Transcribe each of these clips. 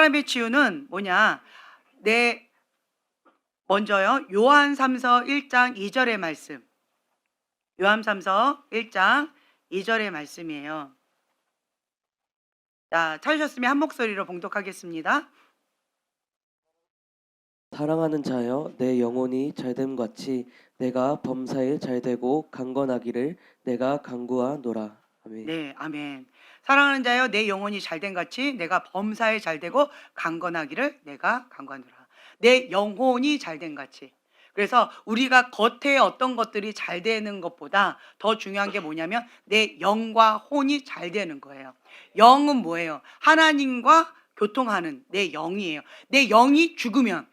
사람의 치유는 뭐냐? 내 먼저요. 요한삼서 1장 2절의 말씀. 요한삼서 1장 2절의 말씀이에요. 자, 찾으셨으면 한 목소리로 봉독하겠습니다. 사랑하는 자여, 내 영혼이 잘됨 같이 내가 범사에 잘되고 강건하기를 내가 간구하노라. 아멘. 네, 아멘. 사랑하는 자여, 내 영혼이 잘된 같이 내가 범사에 잘되고 강건하기를 내가 간구하노라. 내 영혼이 잘된 같이. 그래서 우리가 겉에 어떤 것들이 잘 되는 것보다 더 중요한 게 뭐냐면 내 영과 혼이 잘 되는 거예요. 영은 뭐예요? 하나님과 교통하는 내 영이에요. 내 영이 죽으면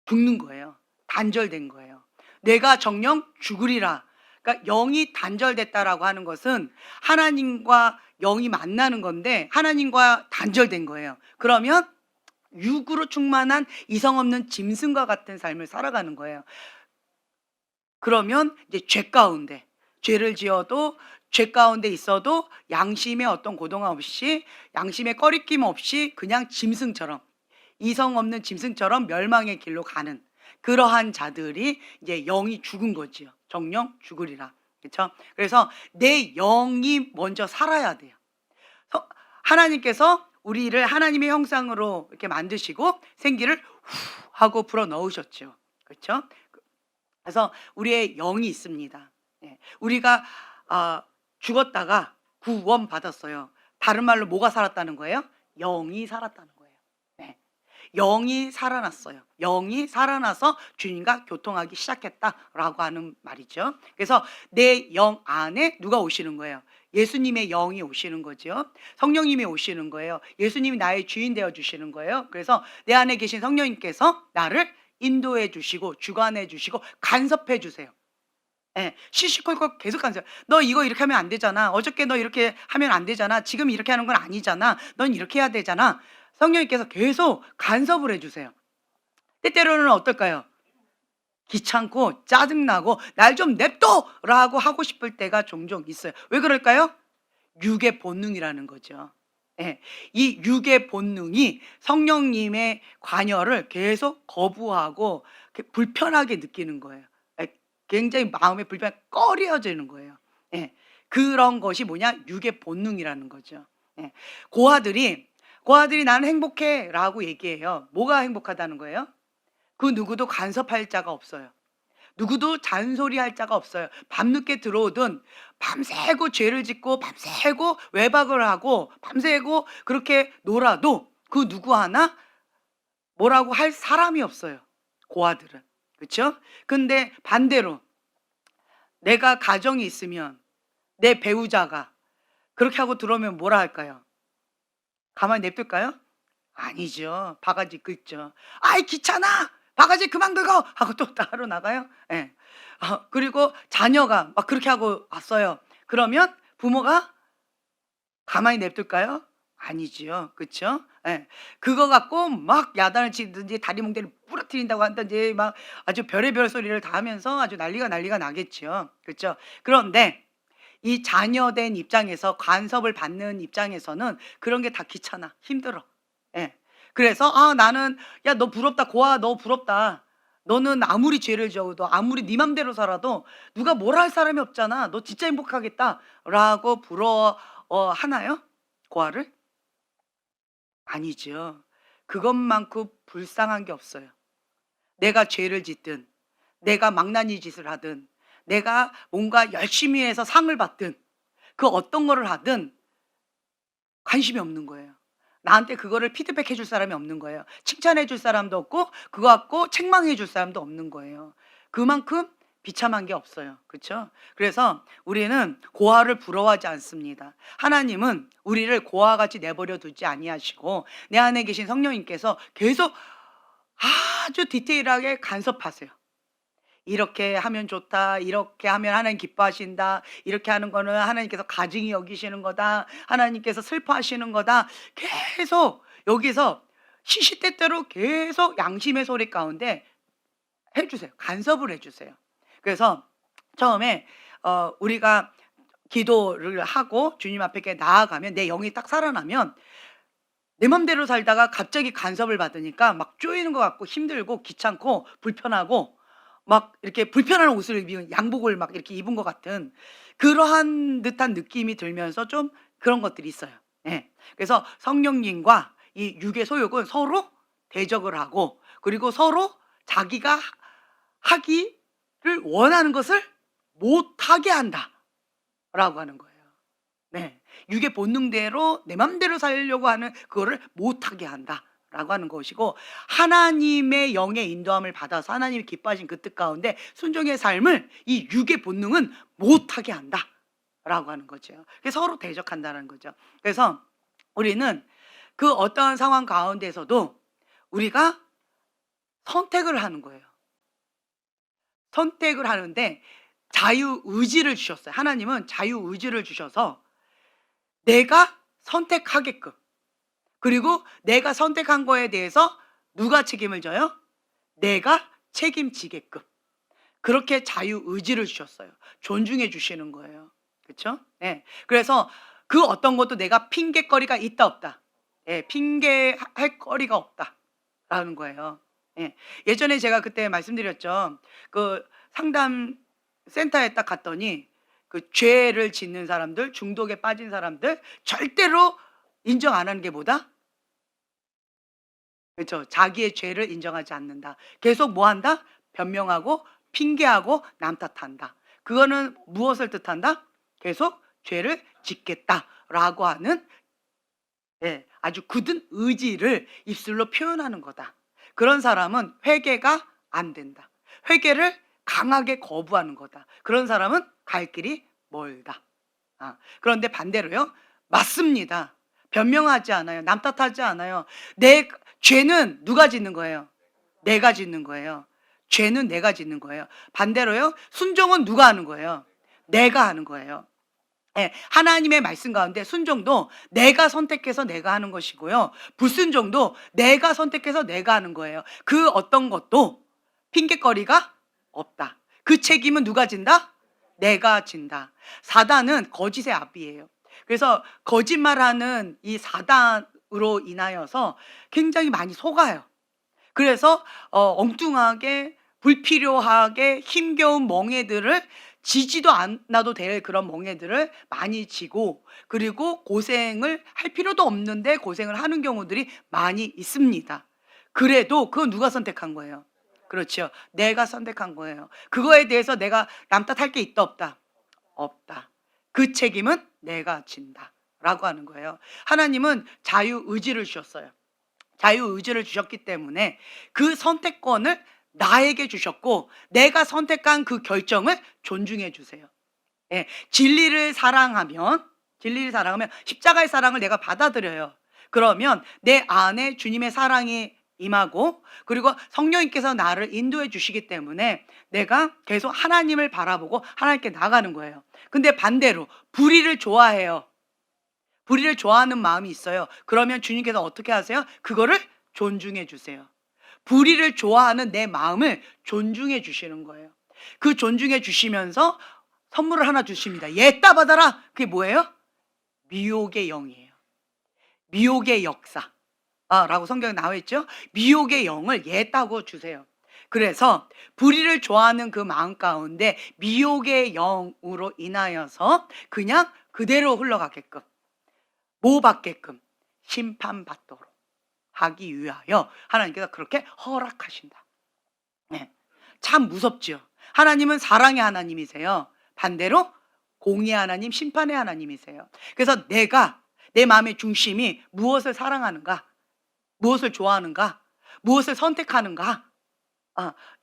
죽는 거예요. 단절된 거예요. 내가 정령 죽으리라. 그러니까 영이 단절됐다라고 하는 것은 하나님과 영이 만나는 건데 하나님과 단절된 거예요. 그러면 육으로 충만한 이성 없는 짐승과 같은 삶을 살아가는 거예요. 그러면 이제 죄 가운데 죄를 지어도 죄 가운데 있어도 양심의 어떤 고동 없이 양심의 꺼리낌 없이 그냥 짐승처럼 이성 없는 짐승처럼 멸망의 길로 가는 그러한 자들이 이제 영이 죽은 거지요. 정령 죽으리라. 그렇죠? 그래서 내 영이 먼저 살아야 돼요. 하나님께서 우리를 하나님의 형상으로 이렇게 만드시고 생기를 후 하고 불어 넣으셨죠. 그렇죠? 그래서 우리의 영이 있습니다. 우리가 죽었다가 구원 받았어요. 다른 말로 뭐가 살았다는 거예요? 영이 살았다는 거예요. 영이 살아났어요. 영이 살아나서 주님과 교통하기 시작했다라고 하는 말이죠. 그래서 내 영 안에 누가 오시는 거예요? 예수님의 영이 오시는 거죠. 성령님이 오시는 거예요. 예수님이 나의 주인 되어 주시는 거예요. 그래서 내 안에 계신 성령님께서 나를 인도해 주시고 주관해 주시고 간섭해 주세요. 시시콜콜 계속 간섭. 너 이거 이렇게 하면 안 되잖아. 어저께 너 이렇게 하면 안 되잖아. 지금 이렇게 하는 건 아니잖아. 넌 이렇게 해야 되잖아. 성령님께서 계속 간섭을 해주세요. 때때로는 어떨까요? 귀찮고 짜증나고 날 좀 냅둬! 라고 하고 싶을 때가 종종 있어요. 왜 그럴까요? 육의 본능이라는 거죠. 이 육의 본능이 성령님의 관여를 계속 거부하고 불편하게 느끼는 거예요. 굉장히 마음의 불편이 꺼려지는 거예요. 그런 것이 뭐냐? 육의 본능이라는 거죠. 고아들이 나는 행복해 라고 얘기해요. 뭐가 행복하다는 거예요? 그 누구도 간섭할 자가 없어요. 누구도 잔소리할 자가 없어요. 밤늦게 들어오든 밤새고 죄를 짓고 밤새고 외박을 하고 밤새고 그렇게 놀아도 그 누구 하나 뭐라고 할 사람이 없어요. 고아들은. 그렇죠? 근데 반대로 내가 가정이 있으면 내 배우자가 그렇게 하고 들어오면 뭐라 할까요? 가만히 냅둘까요? 아니죠. 바가지 긁죠. 아이 귀찮아. 바가지 그만 긁어 하고 또 따로 나가요. 그리고 자녀가 막 그렇게 하고 왔어요. 그러면 부모가 가만히 냅둘까요? 아니지요. 그렇죠? 그거 갖고 막 야단을 치든지 다리 몽대를 부러뜨린다고 한다든지 막 아주 별의별 소리를 다 하면서 아주 난리가 나겠지요. 그렇죠? 그런데 이 자녀된 입장에서 간섭을 받는 입장에서는 그런 게 다 귀찮아. 힘들어. 그래서 나는 야 너 부럽다. 고아 너 부럽다. 너는 아무리 죄를 지어도 아무리 네 맘대로 살아도 누가 뭐라 할 사람이 없잖아. 너 진짜 행복하겠다. 라고 하나요? 고아를? 아니죠. 그것만큼 불쌍한 게 없어요. 내가 죄를 짓든 내가 망나니 짓을 하든 내가 뭔가 열심히 해서 상을 받든 그 어떤 거를 하든 관심이 없는 거예요. 나한테 그거를 피드백 해줄 사람이 없는 거예요. 칭찬해 줄 사람도 없고 그거 갖고 책망해 줄 사람도 없는 거예요. 그만큼 비참한 게 없어요. 그렇죠? 그래서 우리는 고아를 부러워하지 않습니다. 하나님은 우리를 고아같이 내버려 두지 아니하시고 내 안에 계신 성령님께서 계속 아주 디테일하게 간섭하세요. 이렇게 하면 좋다. 이렇게 하면 하나님 기뻐하신다. 이렇게 하는 거는 하나님께서 가증히 여기시는 거다. 하나님께서 슬퍼하시는 거다. 계속 여기서 시시때때로 계속 양심의 소리 가운데 해주세요. 간섭을 해주세요. 그래서 처음에 우리가 기도를 하고 주님 앞에 이렇게 나아가면 내 영이 딱 살아나면 내 맘대로 살다가 갑자기 간섭을 받으니까 막 쪼이는 것 같고 힘들고 귀찮고 불편하고 막 이렇게 불편한 옷을 입은 양복을 막 이렇게 입은 것 같은 그러한 듯한 느낌이 들면서 좀 그런 것들이 있어요. 예. 그래서 성령님과 이 육의 소욕은 서로 대적을 하고 그리고 서로 자기가 하기를 원하는 것을 못하게 한다라고 하는 거예요. 네. 육의 본능대로 내 맘대로 살려고 하는 그거를 못하게 한다라고 하는 것이고 하나님의 영의 인도함을 받아서 하나님이 기뻐하신 그 뜻 가운데 순종의 삶을 이 육의 본능은 못하게 한다라고 하는 거죠. 그게 서로 대적한다는 거죠. 그래서 우리는 그 어떠한 상황 가운데서도 우리가 선택을 하는 거예요. 선택을 하는데 자유의지를 주셨어요. 하나님은 자유의지를 주셔서 내가 선택하게끔 그리고 내가 선택한 거에 대해서 누가 책임을 져요? 내가 책임지게끔 그렇게 자유의지를 주셨어요. 존중해 주시는 거예요. 그렇죠? 네. 그래서 그 어떤 것도 내가 핑계거리가 있다 없다. 예, 핑계할 거리가 없다라는 거예요. 예. 예전에 제가 그때 말씀드렸죠. 그 상담 센터에 딱 갔더니 그 죄를 짓는 사람들, 중독에 빠진 사람들 절대로 인정 안 하는 게 뭐다? 그렇죠. 자기의 죄를 인정하지 않는다. 계속 뭐 한다? 변명하고 핑계하고 남 탓한다. 그거는 무엇을 뜻한다? 계속 죄를 짓겠다라고 하는 예, 아주 굳은 의지를 입술로 표현하는 거다. 그런 사람은 회개가 안 된다. 회개를 강하게 거부하는 거다. 그런 사람은 갈 길이 멀다. 그런데 반대로요. 맞습니다. 변명하지 않아요. 남 탓하지 않아요. 내 죄는 누가 짓는 거예요? 내가 짓는 거예요. 죄는 내가 짓는 거예요. 반대로요. 순종은 누가 하는 거예요? 내가 하는 거예요. 예, 하나님의 말씀 가운데 순종도 내가 선택해서 내가 하는 것이고요. 불순종도 내가 선택해서 내가 하는 거예요. 그 어떤 것도 핑계거리가 없다. 그 책임은 누가 진다? 내가 진다. 사단은 거짓의 아비예요. 그래서 거짓말하는 이 사단으로 인하여서 굉장히 많이 속아요. 그래서 엉뚱하게 불필요하게 힘겨운 멍에들을 지지도 않아도 될 그런 멍에들을 많이 지고 그리고 고생을 할 필요도 없는데 고생을 하는 경우들이 많이 있습니다. 그래도 그건 누가 선택한 거예요? 그렇죠. 내가 선택한 거예요. 그거에 대해서 내가 남 탓할 게 있다 없다? 없다. 그 책임은 내가 진다 라고 하는 거예요. 하나님은 자유의지를 주셨어요. 자유의지를 주셨기 때문에 그 선택권을 나에게 주셨고 내가 선택한 그 결정을 존중해 주세요. 예, 진리를 사랑하면 십자가의 사랑을 내가 받아들여요. 그러면 내 안에 주님의 사랑이 임하고 그리고 성령님께서 나를 인도해 주시기 때문에 내가 계속 하나님을 바라보고 하나님께 나가는 거예요. 근데 반대로 불의를 좋아해요. 불의를 좋아하는 마음이 있어요. 그러면 주님께서 어떻게 하세요? 그거를 존중해 주세요. 불의를 좋아하는 내 마음을 존중해 주시는 거예요. 그 존중해 주시면서 선물을 하나 주십니다. 얘따 받아라. 그게 뭐예요? 미혹의 영이에요. 미혹의 역사. 라고 성경에 나와 있죠. 미혹의 영을 얘따고 주세요. 그래서 불의를 좋아하는 그 마음 가운데 미혹의 영으로 인하여서 그냥 그대로 흘러가게끔 뭐 받게끔 심판받도록 하기 위하여 하나님께서 그렇게 허락하신다. 네. 참 무섭죠. 하나님은 사랑의 하나님이세요. 반대로 공의의 하나님, 심판의 하나님이세요. 그래서 내가 내 마음의 중심이 무엇을 사랑하는가, 무엇을 좋아하는가, 무엇을 선택하는가.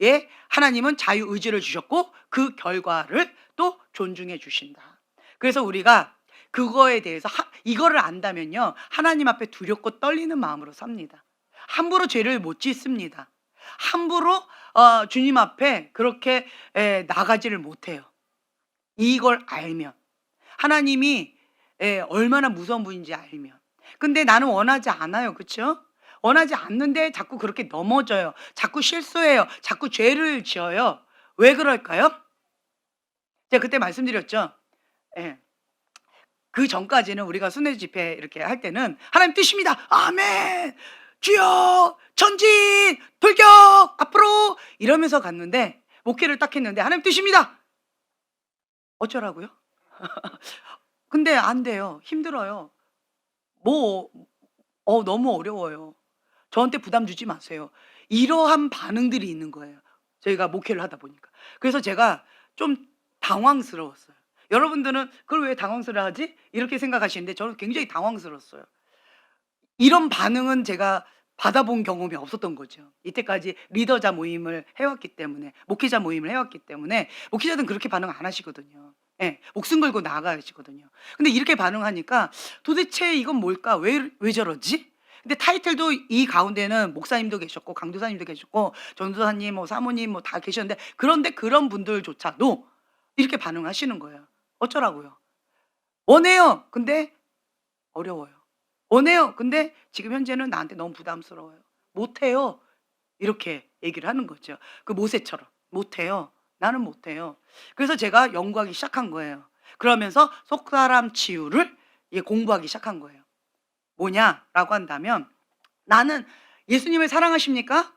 예, 하나님은 자유의지를 주셨고 그 결과를 또 존중해 주신다. 그래서 우리가 그거에 대해서 이거를 안다면요 하나님 앞에 두렵고 떨리는 마음으로 삽니다. 함부로 죄를 못 짓습니다. 함부로 주님 앞에 그렇게 나가지를 못해요. 이걸 알면 하나님이 얼마나 무서운 분인지 알면. 근데 나는 원하지 않아요. 그렇죠? 원하지 않는데 자꾸 그렇게 넘어져요. 자꾸 실수해요. 자꾸 죄를 지어요. 왜 그럴까요? 제가 그때 말씀드렸죠. 예. 그 전까지는 우리가 순회 집회 이렇게 할 때는 하나님 뜻입니다. 아멘. 주여 전진 돌격 앞으로 이러면서 갔는데 목회를 딱 했는데 하나님 뜻입니다. 어쩌라고요? 근데 안 돼요. 힘들어요. 뭐 너무 어려워요. 저한테 부담 주지 마세요. 이러한 반응들이 있는 거예요. 저희가 목회를 하다 보니까. 그래서 제가 좀 당황스러웠어요. 여러분들은 그걸 왜 당황스러워하지? 이렇게 생각하시는데 저는 굉장히 당황스러웠어요. 이런 반응은 제가 받아본 경험이 없었던 거죠. 이때까지 리더자 모임을 해왔기 때문에, 목회자 모임을 해왔기 때문에 목회자들은 그렇게 반응 안 하시거든요. 예, 목숨 걸고 나아가시거든요. 근데 이렇게 반응하니까 도대체 이건 뭘까? 왜 저러지? 근데 타이틀도 이 가운데는 목사님도 계셨고 강도사님도 계셨고 전도사님 뭐 사모님 뭐 다 계셨는데 그런데 그런 분들조차도 이렇게 반응하시는 거예요. 어쩌라고요? 원해요. 근데 어려워요. 원해요. 근데 지금 현재는 나한테 너무 부담스러워요. 못해요. 이렇게 얘기를 하는 거죠. 그 모세처럼 못해요. 나는 못해요. 그래서 제가 연구하기 시작한 거예요. 그러면서 속사람 치유를 공부하기 시작한 거예요. 뭐냐라고 한다면 나는 예수님을 사랑하십니까?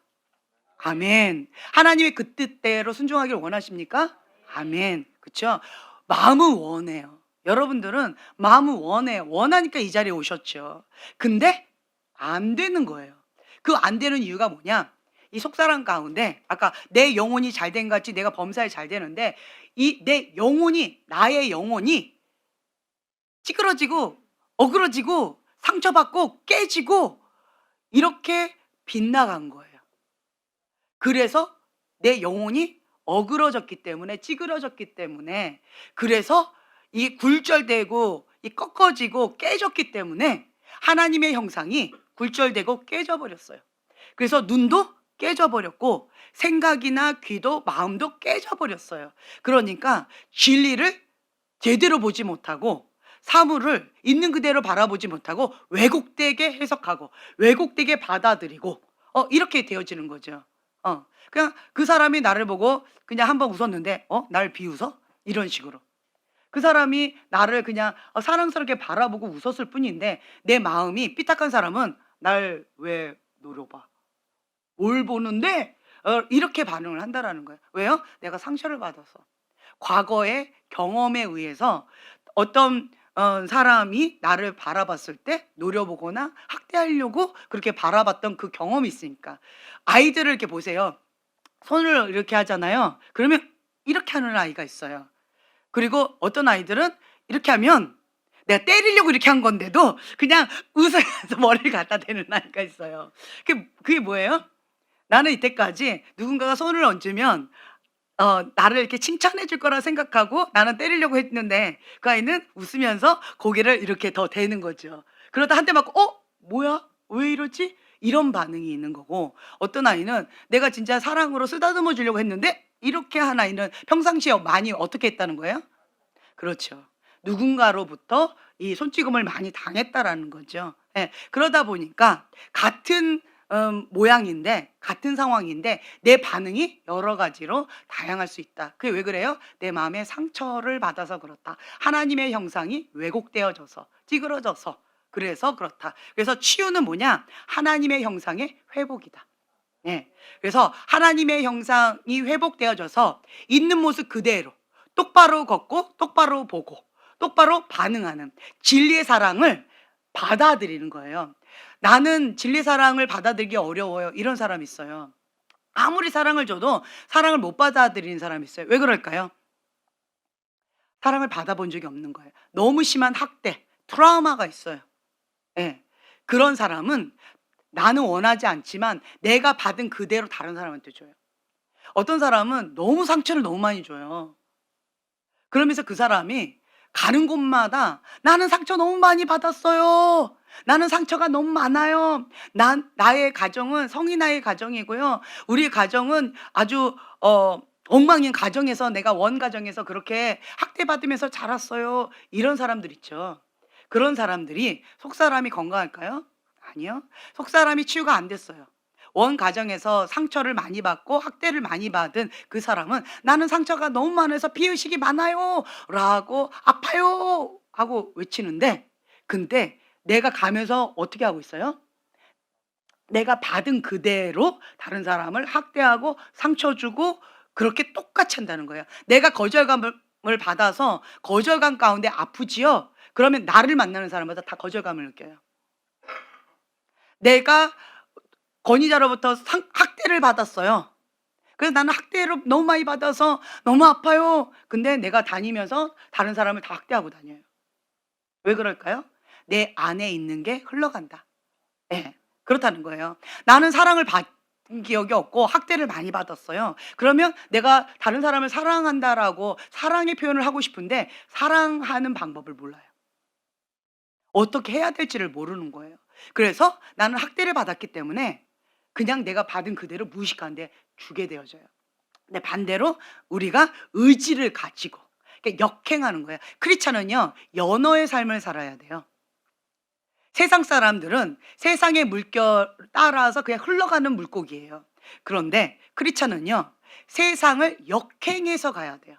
아멘. 하나님의 그 뜻대로 순종하기를 원하십니까? 아멘. 그렇죠? 마음은 원해요. 여러분들은 마음은 원해요. 원하니까 이 자리에 오셨죠. 근데 안 되는 거예요. 그 안 되는 이유가 뭐냐? 이 속사람 가운데 아까 내 영혼이 잘된 같이 내가 범사에 잘 되는데 이 내 영혼이 나의 영혼이 찌그러지고 어그러지고 상처받고 깨지고 이렇게 빗나간 거예요. 그래서 내 영혼이 어그러졌기 때문에 찌그러졌기 때문에 그래서 이 굴절되고 이 꺾어지고 깨졌기 때문에 하나님의 형상이 굴절되고 깨져버렸어요. 그래서 눈도 깨져버렸고 생각이나 귀도 마음도 깨져버렸어요. 그러니까 진리를 제대로 보지 못하고 사물을 있는 그대로 바라보지 못하고 왜곡되게 해석하고 왜곡되게 받아들이고 이렇게 되어지는 거죠. 그냥 그 사람이 나를 보고 그냥 한번 웃었는데 날 비웃어? 이런 식으로. 그 사람이 나를 그냥 사랑스럽게 바라보고 웃었을 뿐인데 내 마음이 삐딱한 사람은 날 왜 노려봐? 뭘 보는데 이렇게 반응을 한다라는 거예요. 왜요? 내가 상처를 받아서. 과거의 경험에 의해서 어떤 사람이 나를 바라봤을 때 노려보거나 학대하려고 그렇게 바라봤던 그 경험이 있으니까. 아이들을 이렇게 보세요. 손을 이렇게 하잖아요. 그러면 이렇게 하는 아이가 있어요. 그리고 어떤 아이들은 이렇게 하면 내가 때리려고 이렇게 한 건데도 그냥 웃으면서 머리를 갖다 대는 아이가 있어요. 그게 뭐예요? 나는 이때까지 누군가가 손을 얹으면 나를 이렇게 칭찬해 줄 거라 생각하고 나는 때리려고 했는데 그 아이는 웃으면서 고개를 이렇게 더 대는 거죠. 그러다 한 대 맞고 뭐야? 왜 이러지? 이런 반응이 있는 거고 어떤 아이는 내가 진짜 사랑으로 쓰다듬어 주려고 했는데 이렇게 한 아이는 평상시에 많이 어떻게 했다는 거예요? 그렇죠. 누군가로부터 이 손찌검을 많이 당했다라는 거죠. 예. 그러다 보니까 같은 모양인데 같은 상황인데 내 반응이 여러 가지로 다양할 수 있다. 그게 왜 그래요? 내 마음에 상처를 받아서 그렇다. 하나님의 형상이 왜곡되어져서 찌그러져서 그래서 그렇다. 그래서 치유는 뭐냐? 하나님의 형상의 회복이다. 예. 그래서 하나님의 형상이 회복되어져서 있는 모습 그대로 똑바로 걷고 똑바로 보고 똑바로 반응하는 진리의 사랑을 받아들이는 거예요. 나는 진리 사랑을 받아들이기 어려워요. 이런 사람이 있어요. 아무리 사랑을 줘도 사랑을 못 받아들이는 사람이 있어요. 왜 그럴까요? 사랑을 받아본 적이 없는 거예요. 너무 심한 학대, 트라우마가 있어요. 예. 그런 사람은 나는 원하지 않지만 내가 받은 그대로 다른 사람한테 줘요. 어떤 사람은 너무 상처를 너무 많이 줘요. 그러면서 그 사람이 가는 곳마다 나는 상처 너무 많이 받았어요. 나는 상처가 너무 많아요. 나의 가정은 성인아의 가정이고요. 우리 가정은 아주 엉망인 가정에서 내가 원 가정에서 그렇게 학대받으면서 자랐어요. 이런 사람들 있죠. 그런 사람들이 속사람이 건강할까요? 아니요. 속사람이 치유가 안 됐어요. 원 가정에서 상처를 많이 받고 학대를 많이 받은 그 사람은 나는 상처가 너무 많아서 피의식이 많아요 라고 아파요 하고 외치는데, 근데 내가 가면서 어떻게 하고 있어요? 내가 받은 그대로 다른 사람을 학대하고 상처 주고 그렇게 똑같이 한다는 거예요. 내가 거절감을 받아서 거절감 가운데 아프지요? 그러면 나를 만나는 사람마다 다 거절감을 느껴요. 내가 권위자로부터 학대를 받았어요. 그래서 나는 학대를 너무 많이 받아서 너무 아파요. 근데 내가 다니면서 다른 사람을 다 학대하고 다녀요. 왜 그럴까요? 내 안에 있는 게 흘러간다. 예, 그렇다는 거예요. 나는 사랑을 받은 기억이 없고 학대를 많이 받았어요. 그러면 내가 다른 사람을 사랑한다라고 사랑의 표현을 하고 싶은데 사랑하는 방법을 몰라요. 어떻게 해야 될지를 모르는 거예요. 그래서 나는 학대를 받았기 때문에 그냥 내가 받은 그대로 무의식한데 주게 되어져요. 근데 반대로 우리가 의지를 가지고 그러니까 역행하는 거예요. 크리스찬은요, 연어의 삶을 살아야 돼요. 세상 사람들은 세상의 물결 따라서 그냥 흘러가는 물고기예요. 그런데 크리스찬은요, 세상을 역행해서 가야 돼요.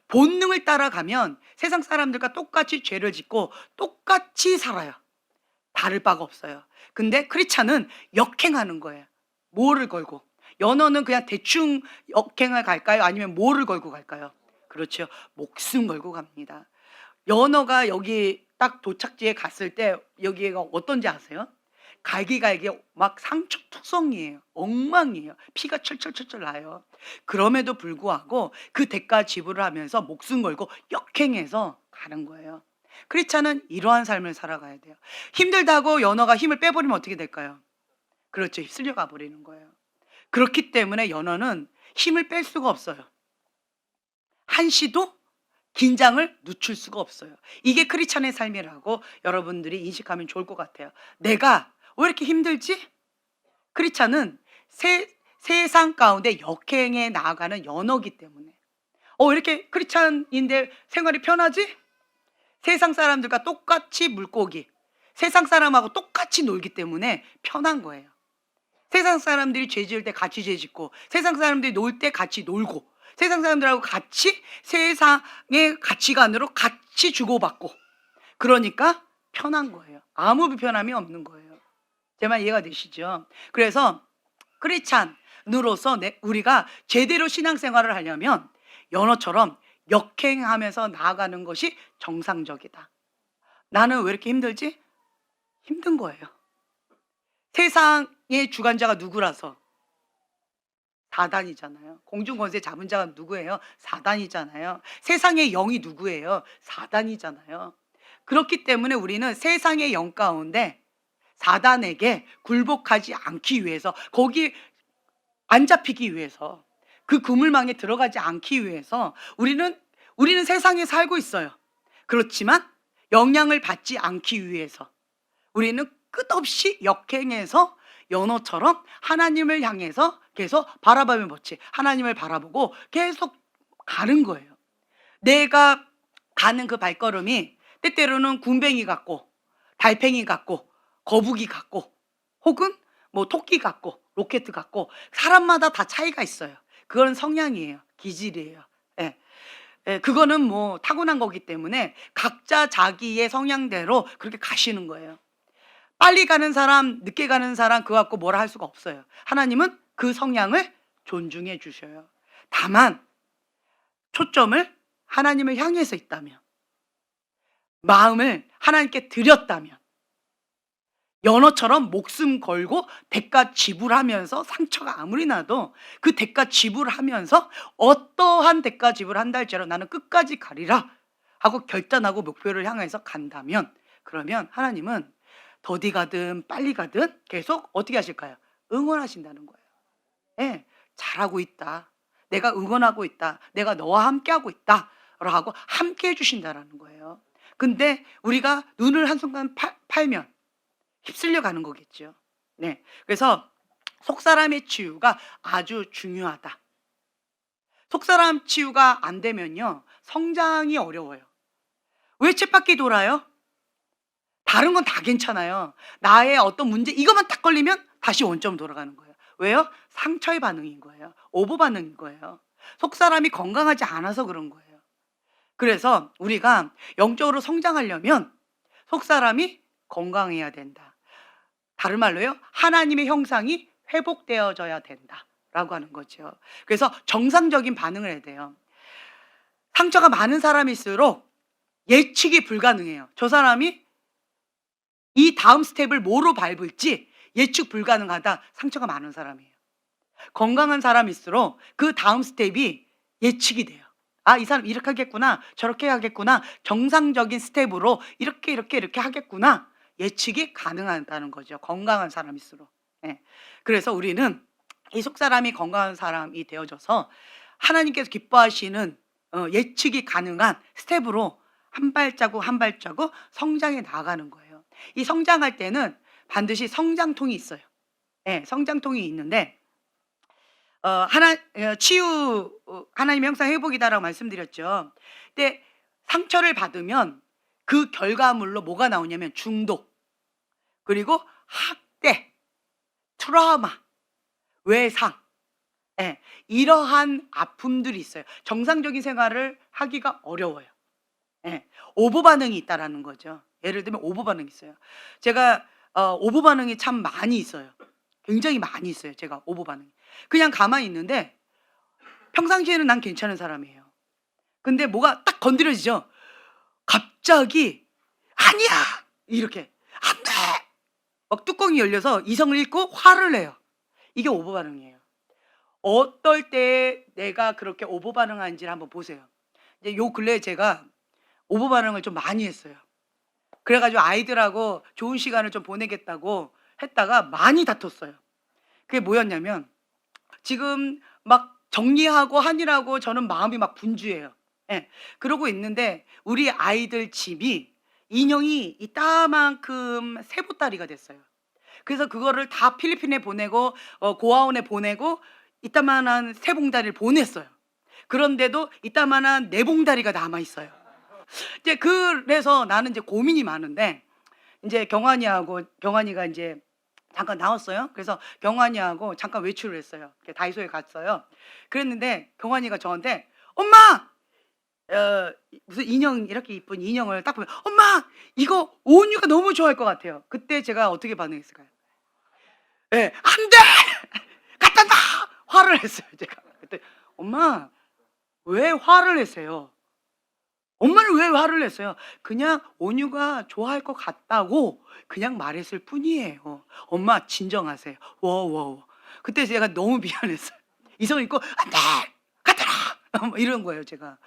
본능을 따라가면 세상 사람들과 똑같이 죄를 짓고 똑같이 살아요. 다를 바가 없어요. 근데 크리스찬은 역행하는 거예요. 뭐를 걸고? 연어는 그냥 대충 역행을 갈까요? 아니면 뭐를 걸고 갈까요? 그렇죠. 목숨 걸고 갑니다. 연어가 여기 딱 도착지에 갔을 때 여기가 어떤지 아세요? 갈기갈기 막 상처투성이에요. 엉망이에요. 피가 철철철철 나요. 그럼에도 불구하고 그 대가 지불을 하면서 목숨 걸고 역행해서 가는 거예요. 크리스찬은 이러한 삶을 살아가야 돼요. 힘들다고 연어가 힘을 빼버리면 어떻게 될까요? 그렇죠. 휩쓸려 가버리는 거예요. 그렇기 때문에 연어는 힘을 뺄 수가 없어요. 한시도 긴장을 늦출 수가 없어요. 이게 크리스찬의 삶이라고 여러분들이 인식하면 좋을 것 같아요. 내가 왜 이렇게 힘들지? 크리스찬은 세상 가운데 역행해 나아가는 연어기 때문에. 이렇게 크리스찬인데 생활이 편하지? 세상 사람들과 똑같이 물고기, 세상 사람하고 똑같이 놀기 때문에 편한 거예요. 세상 사람들이 죄 지을 때 같이 죄 짓고, 세상 사람들이 놀 때 같이 놀고, 세상 사람들하고 같이 세상의 가치관으로 같이 주고받고, 그러니까 편한 거예요. 아무 불편함이 없는 거예요. 제 말 이해가 되시죠? 그래서 크리스찬으로서 우리가 제대로 신앙생활을 하려면 연어처럼 역행하면서 나아가는 것이 정상적이다. 나는 왜 이렇게 힘들지? 힘든 거예요. 세상의 주관자가 누구라서? 사단이잖아요. 공중권세 잡은 자가 누구예요? 사단이잖아요. 세상의 영이 누구예요? 사단이잖아요. 그렇기 때문에 우리는 세상의 영 가운데 사단에게 굴복하지 않기 위해서, 거기 안 잡히기 위해서, 그 그물망에 들어가지 않기 위해서 우리는 세상에 살고 있어요. 그렇지만 영향을 받지 않기 위해서 우리는 끝없이 역행해서 연어처럼 하나님을 향해서 계속 바라보면 뭐지? 하나님을 바라보고 계속 가는 거예요. 내가 가는 그 발걸음이 때때로는 군뱅이 같고 달팽이 같고 거북이 같고 혹은 뭐 토끼 같고 로켓 같고 사람마다 다 차이가 있어요. 그건 성향이에요. 기질이에요. 예. 예, 그거는 뭐 타고난 거기 때문에 각자 자기의 성향대로 그렇게 가시는 거예요. 빨리 가는 사람, 늦게 가는 사람 그거 갖고 뭐라 할 수가 없어요. 하나님은 그 성향을 존중해 주셔요. 다만 초점을 하나님을 향해서 있다면, 마음을 하나님께 드렸다면, 연어처럼 목숨 걸고 대가 지불하면서 상처가 아무리 나도 그 대가 지불하면서 어떠한 대가 지불한다 할지라도 나는 끝까지 가리라 하고 결단하고 목표를 향해서 간다면, 그러면 하나님은 더디 가든 빨리 가든 계속 어떻게 하실까요? 응원하신다는 거예요. 예, 잘하고 있다. 내가 응원하고 있다. 내가 너와 함께하고 있다. 라고 함께 해주신다는 거예요. 근데 우리가 눈을 한순간 팔면 휩쓸려 가는 거겠죠. 네. 그래서 속사람의 치유가 아주 중요하다. 속사람 치유가 안 되면요, 성장이 어려워요. 왜 쳇바퀴 돌아요? 다른 건 다 괜찮아요. 나의 어떤 문제, 이것만 딱 걸리면 다시 원점 돌아가는 거예요. 왜요? 상처의 반응인 거예요. 오버 반응인 거예요. 속사람이 건강하지 않아서 그런 거예요. 그래서 우리가 영적으로 성장하려면 속사람이 건강해야 된다. 다른 말로요, 하나님의 형상이 회복되어져야 된다라고 하는 거죠. 그래서 정상적인 반응을 해야 돼요. 상처가 많은 사람일수록 예측이 불가능해요. 저 사람이 이 다음 스텝을 뭐로 밟을지 예측 불가능하다. 상처가 많은 사람이에요. 건강한 사람일수록 그 다음 스텝이 예측이 돼요. 아, 이 사람 이렇게 하겠구나, 저렇게 하겠구나, 정상적인 스텝으로 이렇게 하겠구나, 예측이 가능하다는 거죠. 건강한 사람일수록. 예. 그래서 우리는 이 속사람이 건강한 사람이 되어져서 하나님께서 기뻐하시는 예측이 가능한 스텝으로 한 발자국 한 발자국 성장해 나가는 거예요. 이 성장할 때는 반드시 성장통이 있어요. 예, 성장통이 있는데 치유, 하나님의 형상 회복이다라고 말씀드렸죠. 근데 상처를 받으면 그 결과물로 뭐가 나오냐면 중독, 그리고 학대, 트라우마, 외상, 예, 이러한 아픔들이 있어요. 정상적인 생활을 하기가 어려워요. 예, 오보 반응이 있다라는 거죠. 예를 들면 오보 반응이 있어요. 제가 오보 반응이 참 많이 있어요. 굉장히 많이 있어요. 제가 오보 반응이. 그냥 가만히 있는데 평상시에는 난 괜찮은 사람이에요. 근데 뭐가 딱 건드려지죠. 갑자기 아니야 이렇게 안 돼. 막 뚜껑이 열려서 이성을 잃고 화를 내요. 이게 오보 반응이에요. 어떨 때 내가 그렇게 오보 반응하는지를 한번 보세요. 이제 요 근래에 제가 오보 반응을 좀 많이 했어요. 그래가지고 아이들하고 좋은 시간을 좀 보내겠다고 했다가 많이 다퉜어요. 그게 뭐였냐면 지금 막 정리하고 하느라고 저는 마음이 막 분주해요. 예. 그러고 있는데 우리 아이들 집이 인형이 이따만큼 세보따리가 됐어요. 그래서 그거를 다 필리핀에 보내고 고아원에 보내고 이따만한 세 봉다리를 보냈어요. 그런데도 이따만한 네 봉다리가 남아 있어요. 이제 그래서 나는 이제 고민이 많은데 이제 경환이가 이제 잠깐 나왔어요. 그래서 경환이하고 잠깐 외출을 했어요. 다이소에 갔어요. 그랬는데 경환이가 저한테 엄마 무슨 인형, 이렇게 이쁜 인형을 딱 보면 엄마 이거 온유가 너무 좋아할 것 같아요. 그때 제가 어떻게 반응했을까요? 네, 안 돼! 갖다 놔! 화를 했어요. 제가 그때 엄마 왜 화를 내세요? 엄마는 왜 화를 냈어요? 그냥 온유가 좋아할 것 같다고 그냥 말했을 뿐이에요. 엄마 진정하세요. 워워워. 그때 제가 너무 미안했어요. 이성을 잊고 안 돼! 갖다 놔! 뭐 이런 거예요. 제가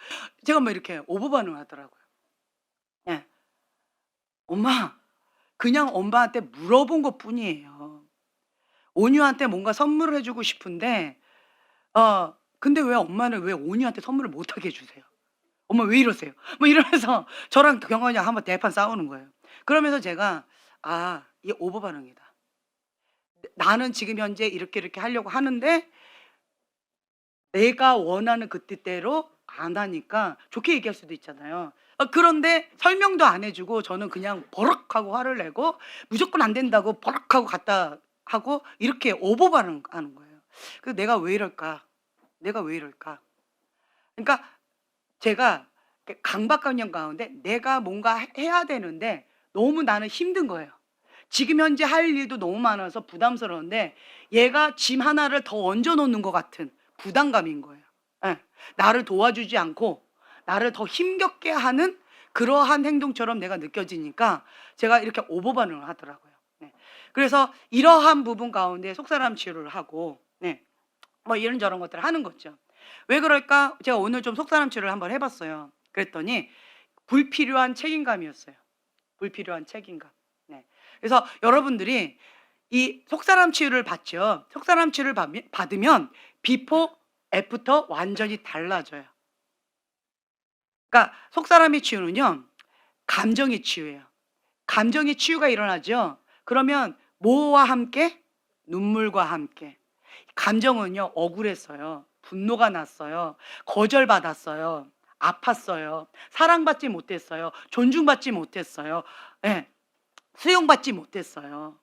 뭐 이렇게 오버 반응을 하더라고요. 예. 엄마 그냥 엄마한테 물어본 것 뿐이에요. 온유한테 뭔가 선물을 해주고 싶은데 근데 왜 엄마는 왜 온유한테 선물을 못하게 해주세요? 엄마 왜 이러세요? 뭐 이러면서 저랑 경원이랑 한번 대판 싸우는 거예요. 그러면서 제가 이게 오버 반응이다. 나는 지금 현재 이렇게 하려고 하는데 내가 원하는 그 뜻대로 안 하니까 좋게 얘기할 수도 있잖아요. 그런데 설명도 안 해주고 저는 그냥 버럭하고 화를 내고 무조건 안 된다고 버럭하고 갔다 하고 이렇게 오버 반응하는 거예요. 그래서 내가 왜 이럴까? 그러니까 제가 강박관념 가운데 내가 뭔가 해야 되는데 너무 나는 힘든 거예요. 지금 현재 할 일도 너무 많아서 부담스러운데 얘가 짐 하나를 더 얹어 놓는 것 같은 부담감인 거예요. 예. 나를 도와주지 않고 나를 더 힘겹게 하는 그러한 행동처럼 내가 느껴지니까 제가 이렇게 오버 반응을 하더라고요. 네. 그래서 이러한 부분 가운데 속사람 치유를 하고 뭐 이런저런 것들을 하는 거죠. 왜 그럴까? 제가 오늘 좀 속사람 치유를 한번 해봤어요. 그랬더니 불필요한 책임감이었어요. 불필요한 책임감. 네. 그래서 여러분들이 이 속사람 치유를 받죠. 속사람 치유를 받으면 비포 애프터 완전히 달라져요. 그러니까 속사람의 치유는요, 감정의 치유예요. 감정의 치유가 일어나죠. 그러면 뭐와 함께? 눈물과 함께. 감정은요, 억울했어요. 분노가 났어요. 거절받았어요. 아팠어요. 사랑받지 못했어요. 존중받지 못했어요. 네. 수용받지 못했어요.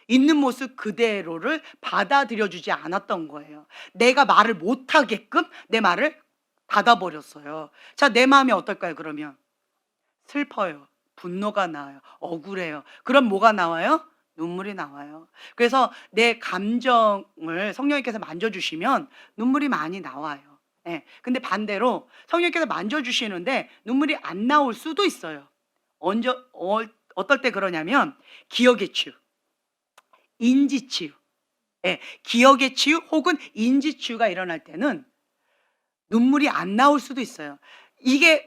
있는 모습 그대로를 받아들여주지 않았던 거예요. 내가 말을 못하게끔 내 말을 닫아버렸어요. 자, 내 마음이 어떨까요, 그러면? 슬퍼요. 분노가 나와요. 억울해요. 그럼 뭐가 나와요? 눈물이 나와요. 그래서 내 감정을 성령님께서 만져주시면 눈물이 많이 나와요. 예. 근데 반대로 성령님께서 만져주시는데 눈물이 안 나올 수도 있어요. 어떨 때 그러냐면 기억의 치유, 인지 치유. 예. 기억의 치유 혹은 인지 치유가 일어날 때는 눈물이 안 나올 수도 있어요. 이게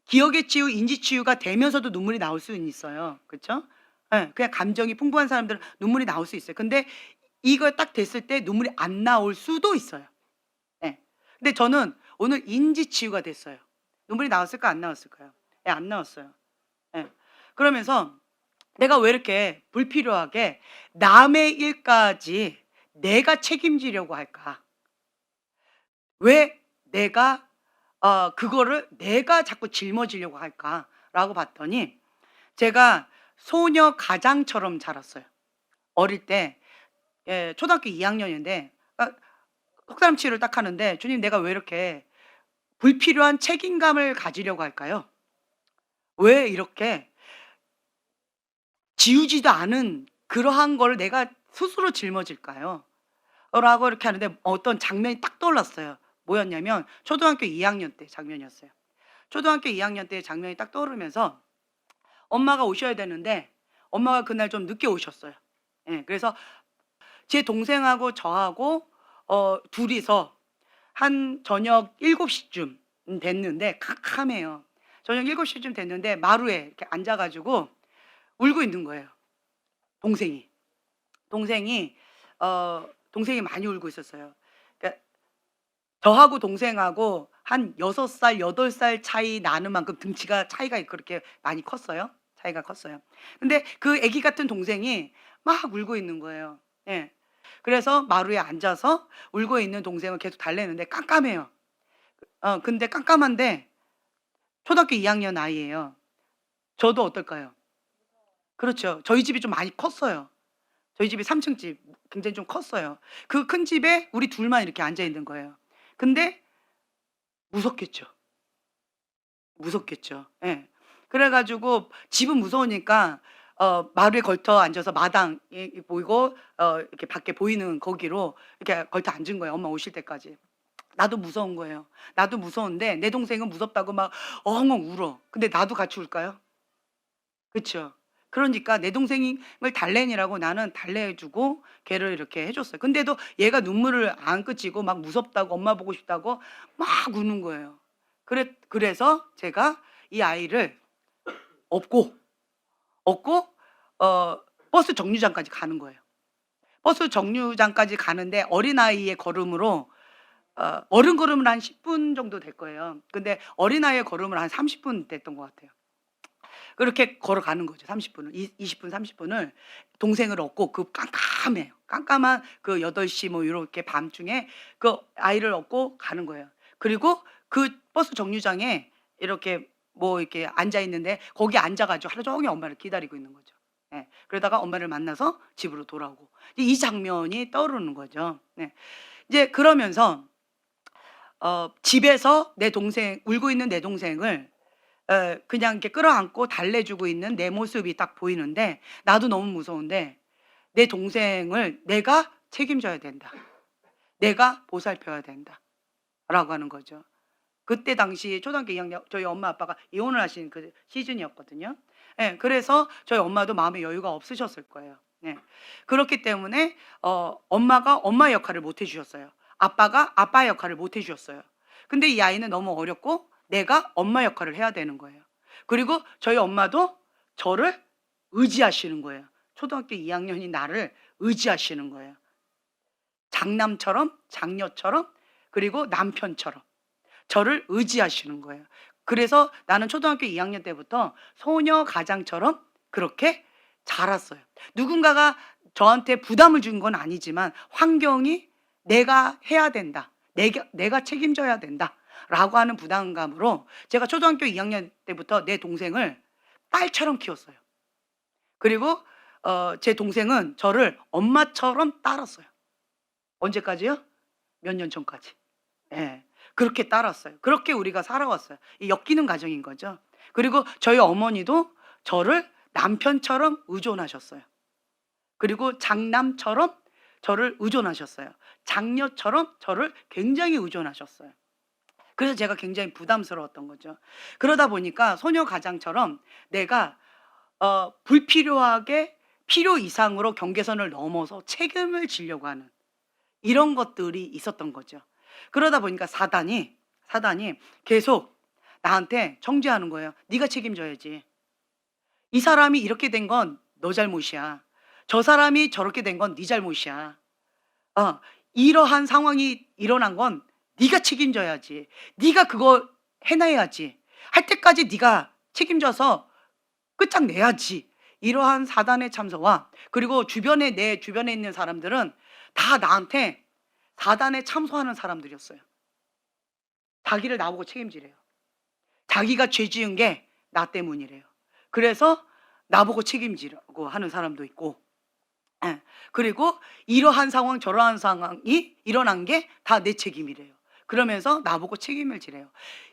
기억의 치유, 인지 치유가 되면서도 눈물이 나올 수는 있어요. 그렇죠? 예. 그냥 감정이 풍부한 사람들은 눈물이 나올 수 있어요. 근데 이거 딱 됐을 때 눈물이 안 나올 수도 있어요. 예. 근데 저는 오늘 인지 치유가 됐어요. 눈물이 나왔을까 안 나왔을까요? 예, 안 나왔어요. 예. 그러면서 내가 왜 이렇게 불필요하게 남의 일까지 내가 책임지려고 할까? 왜 내가 그거를 내가 자꾸 짊어지려고 할까라고 봤더니 제가 소녀 가장처럼 자랐어요. 어릴 때 초등학교 2학년인데 속사람 치유를 딱 하는데 주님 내가 왜 이렇게 불필요한 책임감을 가지려고 할까요? 왜 이렇게 지우지도 않은 그러한 걸 내가 스스로 짊어질까요? 라고 이렇게 하는데 어떤 장면이 딱 떠올랐어요. 뭐였냐면 초등학교 2학년 때 장면이었어요. 초등학교 2학년 때 장면이 딱 떠오르면서 엄마가 오셔야 되는데 엄마가 그날 좀 늦게 오셨어요. 예, 그래서 제 동생하고 저하고 둘이서 한 저녁 7시쯤 됐는데 캄캄해요. 저녁 7시쯤 됐는데 마루에 이렇게 앉아가지고 울고 있는 거예요. 동생이. 동생이 많이 울고 있었어요. 그러니까 저하고 동생하고 한 6살, 8살 차이 나는 만큼 등치가 차이가 그렇게 많이 컸어요. 차이가 컸어요. 근데 그 애기 같은 동생이 막 울고 있는 거예요. 예. 그래서 마루에 앉아서 울고 있는 동생을 계속 달래는데 깜깜해요. 근데 깜깜한데 초등학교 2학년 아이예요. 저도 어떨까요? 그렇죠. 저희 집이 좀 많이 컸어요. 저희 집이 3층 집 굉장히 좀 컸어요. 그 큰 집에 우리 둘만 이렇게 앉아 있는 거예요. 근데 무섭겠죠. 무섭겠죠. 예. 그래 가지고 집은 무서우니까 마루에 걸터 앉아서 마당이 보이고 이렇게 밖에 보이는 거기로 이렇게 걸터 앉은 거예요, 엄마 오실 때까지. 나도 무서운 거예요. 나도 무서운데 내 동생은 무섭다고 막 엉엉 울어. 근데 나도 같이 울까요? 그쵸. 그러니까 내 동생을 달래니라고 나는 달래 주고 걔를 이렇게 해 줬어요. 근데도 얘가 눈물을 안 그치고 막 무섭다고 엄마 보고 싶다고 막 우는 거예요. 그래서 제가 이 아이를 업고 버스 정류장까지 가는 거예요. 버스 정류장까지 가는데 어린아이의 걸음으로 어른 걸음은 한 10분 정도 될 거예요. 근데 어린아이의 걸음은 한 30분 됐던 것 같아요. 그렇게 걸어가는 거죠. 30분을 20분 30분을 동생을 업고 그 깜깜해요. 깜깜한 그 8시 뭐 요렇게 밤중에 그 아이를 업고 가는 거예요. 그리고 그 버스 정류장에 이렇게 뭐 이렇게 앉아 있는데 거기 앉아 가지고 하루 종일 엄마를 기다리고 있는 거죠. 예. 그러다가 엄마를 만나서 집으로 돌아오고 이 장면이 떠오르는 거죠. 네. 이제 그러면서 집에서 내 동생 울고 있는 내 동생을 그냥 이렇게 끌어안고 달래주고 있는 내 모습이 딱 보이는데 나도 너무 무서운데 내 동생을 내가 책임져야 된다. 내가 보살펴야 된다. 라고 하는 거죠. 그때 당시 초등학교 2학년 저희 엄마 아빠가 이혼을 하신 그 시즌이었거든요. 예, 그래서 저희 엄마도 마음의 여유가 없으셨을 거예요. 네. 그렇기 때문에 엄마가 엄마 역할을 못 해주셨어요. 아빠가 아빠 역할을 못 해주셨어요. 근데 이 아이는 너무 어렵고 내가 엄마 역할을 해야 되는 거예요. 그리고 저희 엄마도 저를 의지하시는 거예요. 초등학교 2학년인 나를 의지하시는 거예요. 장남처럼, 장녀처럼, 그리고 남편처럼 저를 의지하시는 거예요. 그래서 나는 초등학교 2학년 때부터 소녀 가장처럼 그렇게 자랐어요. 누군가가 저한테 부담을 준 건 아니지만 환경이 내가 해야 된다. 내가 책임져야 된다. 라고 하는 부담감으로 제가 초등학교 2학년 때부터 내 동생을 딸처럼 키웠어요. 그리고 제 동생은 저를 엄마처럼 따랐어요. 언제까지요? 몇 년 전까지. 예. 그렇게 따랐어요. 그렇게 우리가 살아왔어요. 이 엮이는 가정인 거죠. 그리고 저희 어머니도 저를 남편처럼 의존하셨어요. 그리고 장남처럼 저를 의존하셨어요. 장녀처럼 저를 굉장히 의존하셨어요. 그래서 제가 굉장히 부담스러웠던 거죠. 그러다 보니까 소녀 가장처럼 내가 불필요하게 필요 이상으로 경계선을 넘어서 책임을 지려고 하는 이런 것들이 있었던 거죠. 그러다 보니까 사단이 계속 나한테 정죄하는 거예요. 네가 책임져야지. 이 사람이 이렇게 된 건 너 잘못이야. 저 사람이 저렇게 된 건 네 잘못이야. 이러한 상황이 일어난 건 네가 책임져야지. 네가 그거 해내야지. 할 때까지 네가 책임져서 끝장내야지. 이러한 사단의 참소와 그리고 내 주변에 있는 사람들은 다 나한테 사단에 참소하는 사람들이었어요. 자기를 나보고 책임지래요. 자기가 죄 지은 게 나 때문이래요. 그래서 나보고 책임지라고 하는 사람도 있고, 예. 그리고 이러한 상황 저러한 상황이 일어난 게 다 내 책임이래요. 그러면서 나보고 책임을 지래요.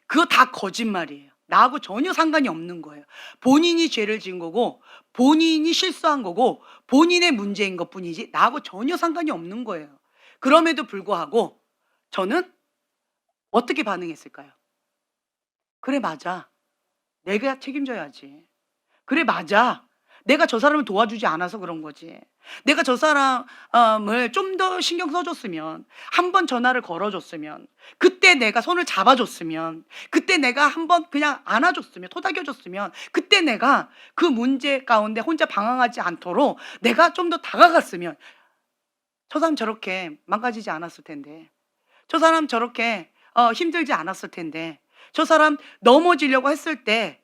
그거 다 거짓말이에요. 나하고 전혀 상관이 없는 거예요. 본인이 죄를 지은 거고 본인이 실수한 거고 본인의 문제인 것뿐이지 나하고 전혀 상관이 없는 거예요. 그럼에도 불구하고 저는 어떻게 반응했을까요? 그래 맞아. 내가 책임져야지. 그래 맞아. 내가 저 사람을 도와주지 않아서 그런 거지. 내가 저 사람을 좀 더 신경 써줬으면, 한 번 전화를 걸어줬으면, 그때 내가 손을 잡아줬으면, 그때 내가 한 번 그냥 안아줬으면, 토닥여줬으면, 그때 내가 그 문제 가운데 혼자 방황하지 않도록 내가 좀 더 다가갔으면 저 사람 저렇게 망가지지 않았을 텐데, 저 사람 저렇게 힘들지 않았을 텐데, 저 사람 넘어지려고 했을 때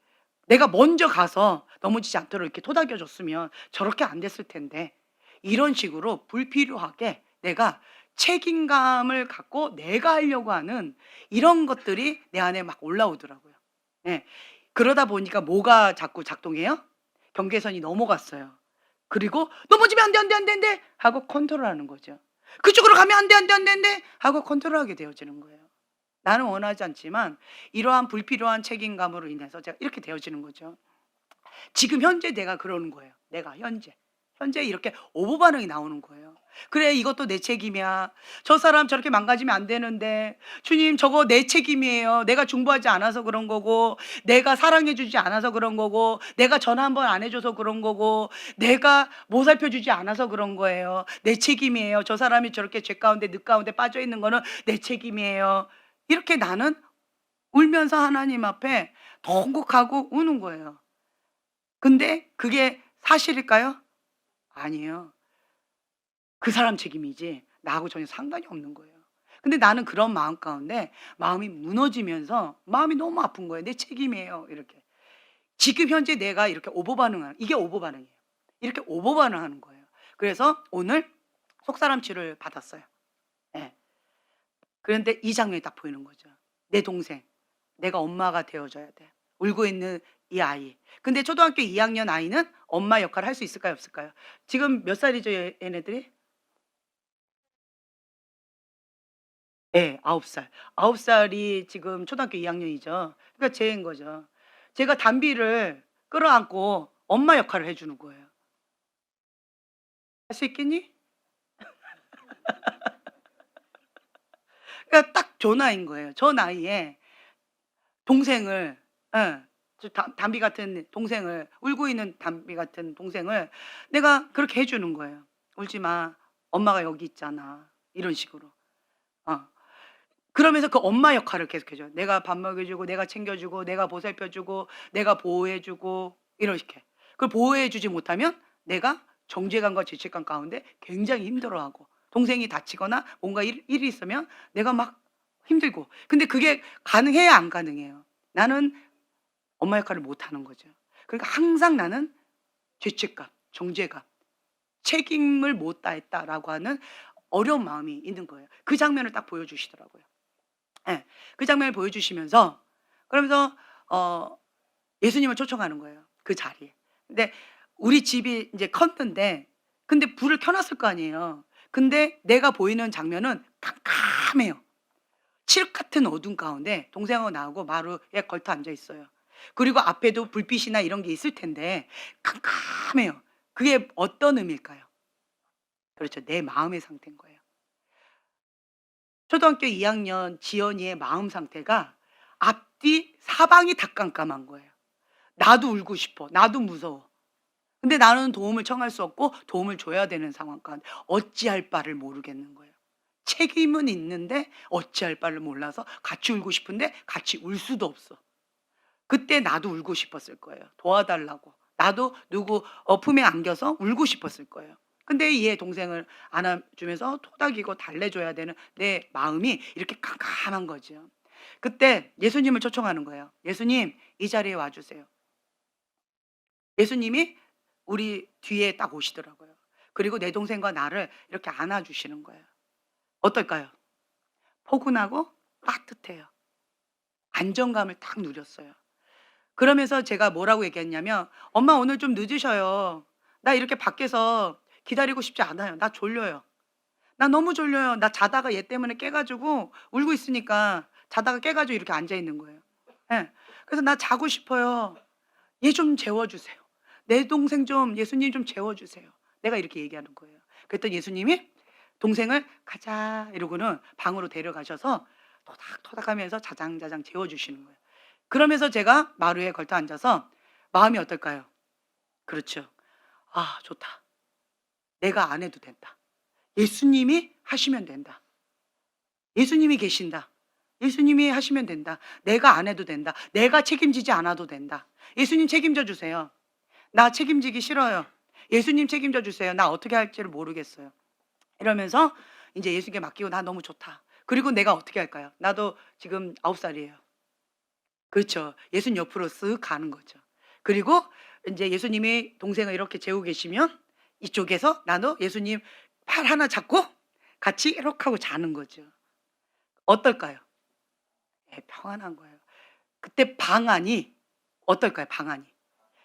내가 먼저 가서 넘어지지 않도록 이렇게 토닥여줬으면 저렇게 안 됐을 텐데, 이런 식으로 불필요하게 내가 책임감을 갖고 내가 하려고 하는 이런 것들이 내 안에 막 올라오더라고요. 예. 그러다 보니까 뭐가 자꾸 작동해요? 경계선이 넘어갔어요. 그리고 넘어지면 안 돼, 안 돼, 안 돼, 안 돼 하고 컨트롤하는 거죠. 그쪽으로 가면 안 돼, 안 돼, 안 돼, 안 돼 하고 컨트롤하게 되어지는 거예요. 나는 원하지 않지만 이러한 불필요한 책임감으로 인해서 제가 이렇게 되어지는 거죠. 지금 현재 내가 그러는 거예요. 내가 현재 이렇게 오보 반응이 나오는 거예요. 그래 이것도 내 책임이야. 저 사람 저렇게 망가지면 안 되는데 주님 저거 내 책임이에요. 내가 중보하지 않아서 그런 거고, 내가 사랑해 주지 않아서 그런 거고, 내가 전화 한 번 안 해줘서 그런 거고, 내가 못 살펴주지 않아서 그런 거예요. 내 책임이에요. 저 사람이 저렇게 죄 가운데 늪 가운데 빠져 있는 거는 내 책임이에요. 이렇게 나는 울면서 하나님 앞에 통곡하고 우는 거예요. 근데 그게 사실일까요? 아니에요. 그 사람 책임이지 나하고 전혀 상관이 없는 거예요. 근데 나는 그런 마음 가운데 마음이 무너지면서 마음이 너무 아픈 거예요. 내 책임이에요. 이렇게. 지금 현재 내가 이렇게 오버 반응하는, 이게 오버 반응이에요. 이렇게 오버 반응하는 거예요. 그래서 오늘 속사람 치료를 받았어요. 예. 그런데 이 장면이 딱 보이는 거죠. 내 동생, 내가 엄마가 되어줘야 돼. 울고 있는 이 아이. 근데 초등학교 2학년 아이는 엄마 역할을 할 수 있을까요, 없을까요? 지금 몇 살이죠, 얘네들이? 예, 9살. 9살이 지금 초등학교 2학년이죠. 그러니까 쟤인 거죠. 제가 단비를 끌어안고 엄마 역할을 해주는 거예요. 할 수 있겠니? 그러니까 딱 저 나이인 거예요. 저 나이에 동생을, 예, 담비 같은 동생을, 울고 있는 담비 같은 동생을 내가 그렇게 해주는 거예요. 울지 마. 엄마가 여기 있잖아. 이런 식으로. 어. 그러면서 그 엄마 역할을 계속 해줘요. 내가 밥 먹여주고, 내가 챙겨주고, 내가 보살펴주고, 내가 보호해주고, 이렇게. 그걸 보호해주지 못하면 내가 정죄감과 죄책감 가운데 굉장히 힘들어하고, 동생이 다치거나 뭔가 일이 있으면 내가 막 힘들고. 근데 그게 가능해야 안 가능해요. 나는 엄마 역할을 못하는 거죠. 그러니까 항상 나는 죄책감, 정죄감, 책임을 못 다했다라고 하는 어려운 마음이 있는 거예요. 그 장면을 딱 보여주시더라고요. 예. 그 장면을 보여주시면서 그러면서 예수님을 초청하는 거예요. 그 자리에. 근데 우리 집이 이제 컸는데 근데 불을 켜 놨을 거 아니에요. 근데 내가 보이는 장면은 깜깜해요. 칠흑 같은 어둠 가운데 동생하고 나하고 마루에 걸터 앉아 있어요. 그리고 앞에도 불빛이나 이런 게 있을 텐데 캄캄해요. 그게 어떤 의미일까요? 그렇죠. 내 마음의 상태인 거예요. 초등학교 2학년 지연이의 마음 상태가 앞뒤 사방이 다 깜깜한 거예요. 나도 울고 싶어. 나도 무서워. 근데 나는 도움을 청할 수 없고 도움을 줘야 되는 상황 가운데 어찌할 바를 모르겠는 거예요. 책임은 있는데 어찌할 바를 몰라서 같이 울고 싶은데 같이 울 수도 없어. 그때 나도 울고 싶었을 거예요. 도와달라고. 나도 누구 품에 안겨서 울고 싶었을 거예요. 근데 얘 동생을 안아주면서 토닥이고 달래줘야 되는 내 마음이 이렇게 캄캄한 거죠. 그때 예수님을 초청하는 거예요. 예수님, 이 자리에 와주세요. 예수님이 우리 뒤에 딱 오시더라고요. 그리고 내 동생과 나를 이렇게 안아주시는 거예요. 어떨까요? 포근하고 따뜻해요. 안정감을 딱 누렸어요. 그러면서 제가 뭐라고 얘기했냐면 "엄마 오늘 좀 늦으셔요. 나 이렇게 밖에서 기다리고 싶지 않아요. 나 졸려요. 나 너무 졸려요. 나 자다가 얘 때문에 깨 가지고 울고 있으니까 자다가 깨 가지고 이렇게 앉아 있는 거예요. 예. 그래서 "나 자고 싶어요. 얘 좀 재워 주세요. 내 동생 좀 예수님 좀 재워 주세요." 내가 이렇게 얘기하는 거예요. 그랬더니 예수님이 동생을 "가자." 이러고는 방으로 데려가셔서 토닥토닥하면서 자장자장 재워 주시는 거예요. 그러면서 제가 마루에 걸터 앉아서 마음이 어떨까요? 그렇죠. '아 좋다. 내가 안 해도 된다. 예수님이 하시면 된다. 예수님이 계신다. 예수님이 하시면 된다. 내가 안 해도 된다. 내가 책임지지 않아도 된다. 예수님 책임져 주세요. 나 책임지기 싫어요. 예수님 책임져 주세요. 나 어떻게 할지를 모르겠어요." 이러면서 인제 예수님께 맡기고 "나 너무 좋다." 그리고 내가 어떻게 할까요? 나도 지금 9 살이에요. 그렇죠. 예수님 옆으로 쓱 가는 거죠. 그리고 인제 예수님이 동생을 이렇게 재우고 계시면 이쪽에서 나도 예수님 팔 하나 잡고 같이 이렇게 하고 자는 거죠. 어떨까요? 예, 평안한 거예요. 그때 방안이 어떨까요? 방안이.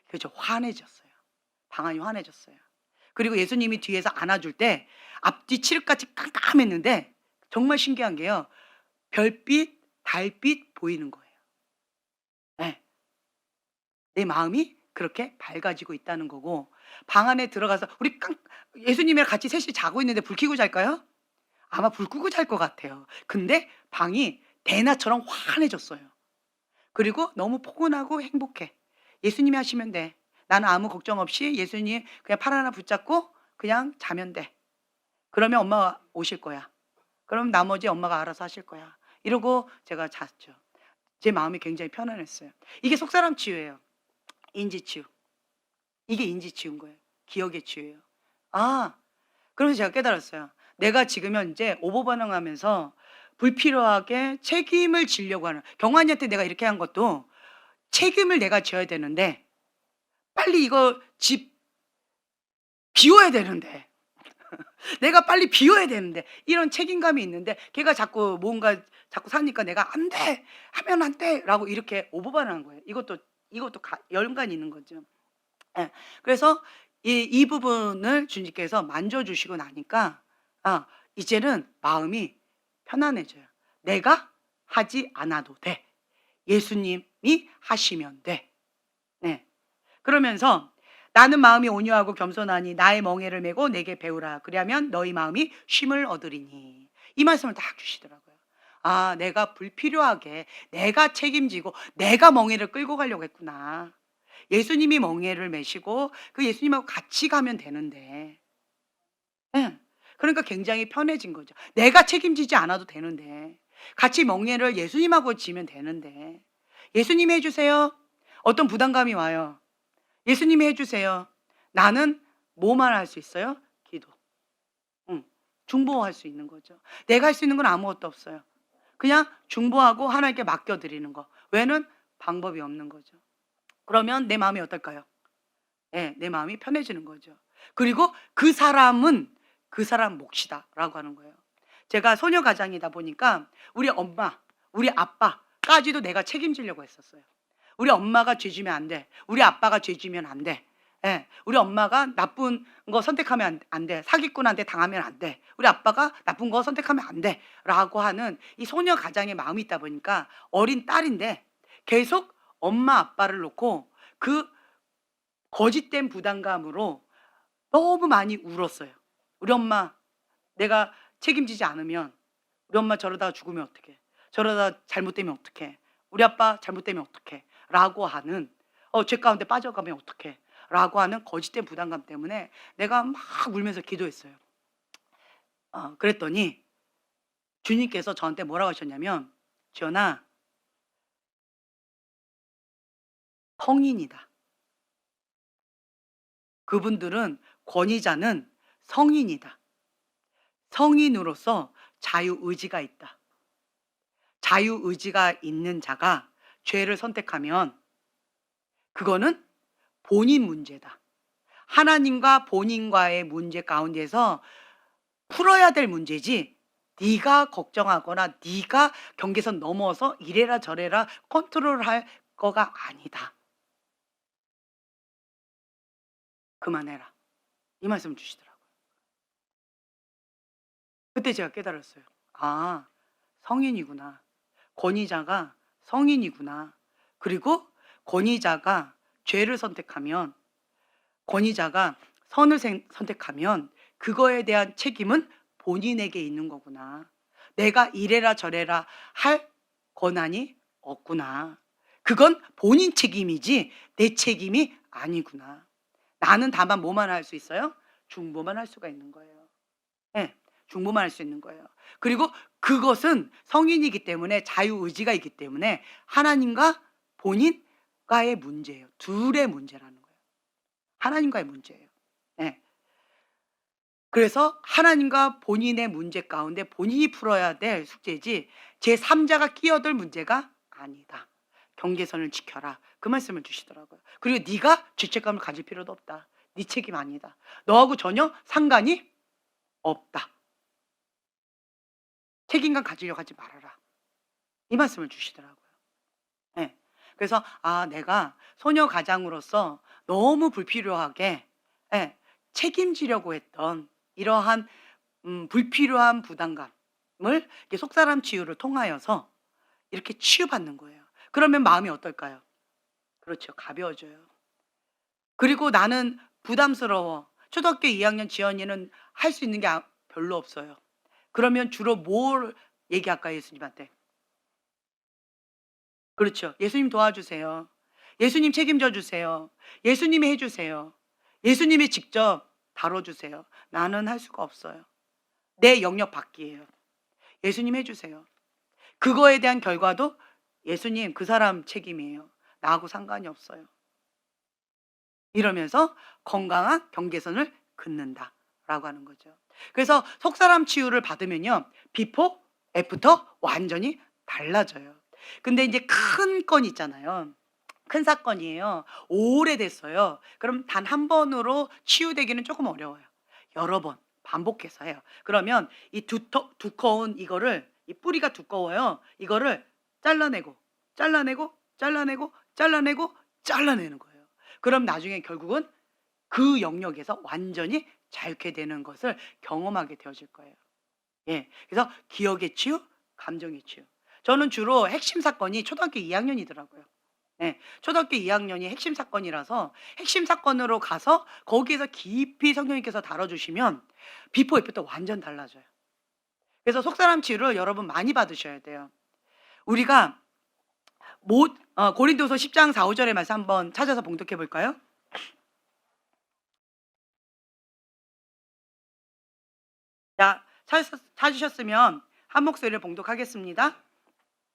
그죠. 환해졌어요. 방안이 환해졌어요. 그리고 예수님이 뒤에서 안아줄 때 앞뒤 칠흑같이 깜깜했는데 정말 신기한 게요. 별빛, 달빛 보이는 거예요. 예. 내 마음이 그렇게 밝아지고 있다는 거고 방 안에 들어가서 우리 예수님이랑 같이 셋이 자고 있는데 불 켜고 잘까요? 아마 불 끄고 잘 것 같아요. 근데 방이 대낮처럼 환해졌어요. 그리고 너무 포근하고 행복해. 예수님이 하시면 돼. 나는 아무 걱정 없이 예수님 그냥 팔 하나 붙잡고 그냥 자면 돼. 그러면 엄마가 오실 거야. 그럼 나머지 엄마가 알아서 하실 거야. 이러고 제가 잤죠. 제 마음이 굉장히 편안했어요. 이게 속사람 치유예요. 인지 치유. 이게 인지 치유인 거예요. 기억의 치유예요. 아, 그러면서 제가 깨달았어요. 내가 지금 현재 오버반응하면서 불필요하게 책임을 지려고 하는 경환이한테 내가 이렇게 한 것도 책임을 내가 져야 되는데 빨리 이거 집 비워야 되는데 내가 빨리 비워야 되는데 이런 책임감이 있는데 걔가 자꾸 뭔가 자꾸 사니까 내가 "안 돼. 하면 안 돼."라고 이렇게 오버반응한 거예요. 이것도 연관이 있는 거죠. 예. 그래서 이 부분을 주님께서 만져 주시고 나니까 이제는 마음이 편안해져요. 내가 하지 않아도 돼. 예수님이 하시면 돼. 네. 그러면서 "나는 마음이 온유하고 겸손하니 나의 멍에를 메고 내게 배우라. 그리하면 너희 마음이 쉼을 얻으리니." 이 말씀을 딱 주시더라고요. 아, 내가 불필요하게 내가 책임지고 내가 멍에를 끌고 가려고 했구나. 예수님이 멍에를 메시고 그 예수님하고 같이 가면 되는데. 예. 그러니까 굉장히 편해진 거죠. 내가 책임지지 않아도 되는데. 같이 멍에를 예수님하고 지면 되는데. 예수님이 해 주세요. 어떤 부담감이 와요. 예수님이 해 주세요. 나는 뭐만 할 수 있어요? 기도. 중보할 수 있는 거죠. 내가 할 수 있는 건 아무것도 없어요. 그냥 중보하고 하나님께 맡겨 드리는 거. 외에는 방법이 없는 거죠. 그러면 내 마음이 어떨까요? 예, 내 마음이 편해지는 거죠. 그리고 그 사람은 그 사람 몫이다라고 하는 거예요. 제가 소녀 가장이다 보니까 우리 엄마, 우리 아빠까지도 내가 책임지려고 했었어요. 우리 엄마가 죄 지면 안 돼. 우리 아빠가 죄 지면 안 돼. 예. 우리 엄마가 나쁜 거 선택하면 안 돼. 사기꾼한테 당하면 안 돼. 우리 아빠가 나쁜 거 선택하면 안 돼. 라고 하는 이 소녀 가장의 마음이 있다 보니까 어린 딸인데 계속 엄마 아빠를 놓고 그 거짓된 부담감으로 너무 많이 울었어요. 우리 엄마 내가 책임지지 않으면 우리 엄마 저러다가 죽으면 어떡해. 저러다 잘못되면 어떡해. 우리 아빠 잘못되면 어떡해. 라고 하는 죄 가운데 빠져가면 어떡해. 라고 하는 거짓된 부담감 때문에 내가 막 울면서 기도했어요. 그랬더니 주님께서 저한테 뭐라고 하셨냐면 지연아 성인이다. 그분들은 권위자는 성인이다. 성인으로서 자유의지가 있다. 자유의지가 있는 자가 죄를 선택하면 그거는 본인 문제다. 하나님과 본인과의 문제 가운데서 풀어야 될 문제지 네가 걱정하거나 네가 경계선 넘어서 이래라 저래라 컨트롤할 거가 아니다. 그만해라. 이 말씀을 주시더라고요. 그때 제가 깨달았어요. 아, 성인이구나. 권위자가 성인이구나. 그리고 권위자가 죄를 선택하면 권위자가 선을 선택하면 그거에 대한 책임은 본인에게 있는 거구나. 내가 이래라 저래라 할 권한이 없구나. 그건 본인 책임이지 내 책임이 아니구나. 나는 다만 뭐만 할 수 있어요? 중보만 할 수가 있는 거예요. 네, 중보만 할 수 있는 거예요. 그리고 그것은 성인이기 때문에 자유의지가 있기 때문에 하나님과 본인과의 문제예요. 둘의 문제라는 거예요. 하나님과의 문제예요. 네. 그래서 하나님과 본인의 문제 가운데 본인이 풀어야 될 숙제지 제3자가 끼어들 문제가 아니다. 경계선을 지켜라. 그 말씀을 주시더라고요. 그리고 네가 죄책감을 가질 필요도 없다. 네 책임 아니다. 너하고 전혀 상관이 없다. 책임감 가지려고 하지 말아라. 이 말씀을 주시더라고요. 네. 그래서 내가 소녀 가장으로서 너무 불필요하게 책임지려고 했던 이러한 불필요한 부담감을 이렇게 속사람 치유를 통하여서 이렇게 치유받는 거예요. 그러면 마음이 어떨까요? 그렇죠. 가벼워져요. 그리고 나는 부담스러워. 초등학교 2학년 지연이는 할 수 있는 게 별로 없어요. 그러면 주로 뭘 얘기할까요, 예수님한테? 그렇죠. 예수님 도와주세요. 예수님 책임져 주세요. 예수님이 해주세요. 예수님이 직접 다뤄주세요. 나는 할 수가 없어요. 내 영역 밖이에요. 예수님 해주세요. 그거에 대한 결과도 예수님 그 사람 책임이에요. 나하고 상관이 없어요. 이러면서 건강한 경계선을 긋는다라고 하는 거죠. 그래서 속사람 치유를 받으면요. 비포, 애프터 완전히 달라져요. 근데 이제 큰 건 있잖아요. 큰 사건이에요. 오래됐어요. 그럼 단 한 번으로 치유되기는 조금 어려워요. 여러 번 반복해서 해요. 그러면 이 두꺼운 이거를 이 뿌리가 두꺼워요. 이거를 잘라내고 잘라내고 잘라내고 잘라내고 잘라내는 거예요. 그럼 나중에 결국은 그 영역에서 완전히 자유케 되는 것을 경험하게 되어질 거예요. 예. 그래서 기억의 치유, 감정의 치유. 저는 주로 핵심 사건이 초등학교 2학년이더라고요. 예. 초등학교 2학년이 핵심 사건이라서 핵심 사건으로 가서 거기에서 깊이 성령님께서 다뤄주시면 비포 애프터 완전 달라져요. 그래서 속사람 치유를 여러분 많이 받으셔야 돼요. 우리가 고린도서 10장 4, 5절의 말씀 한번 찾아서 봉독해 볼까요? 자, 찾으셨으면 한 목소리를 봉독하겠습니다.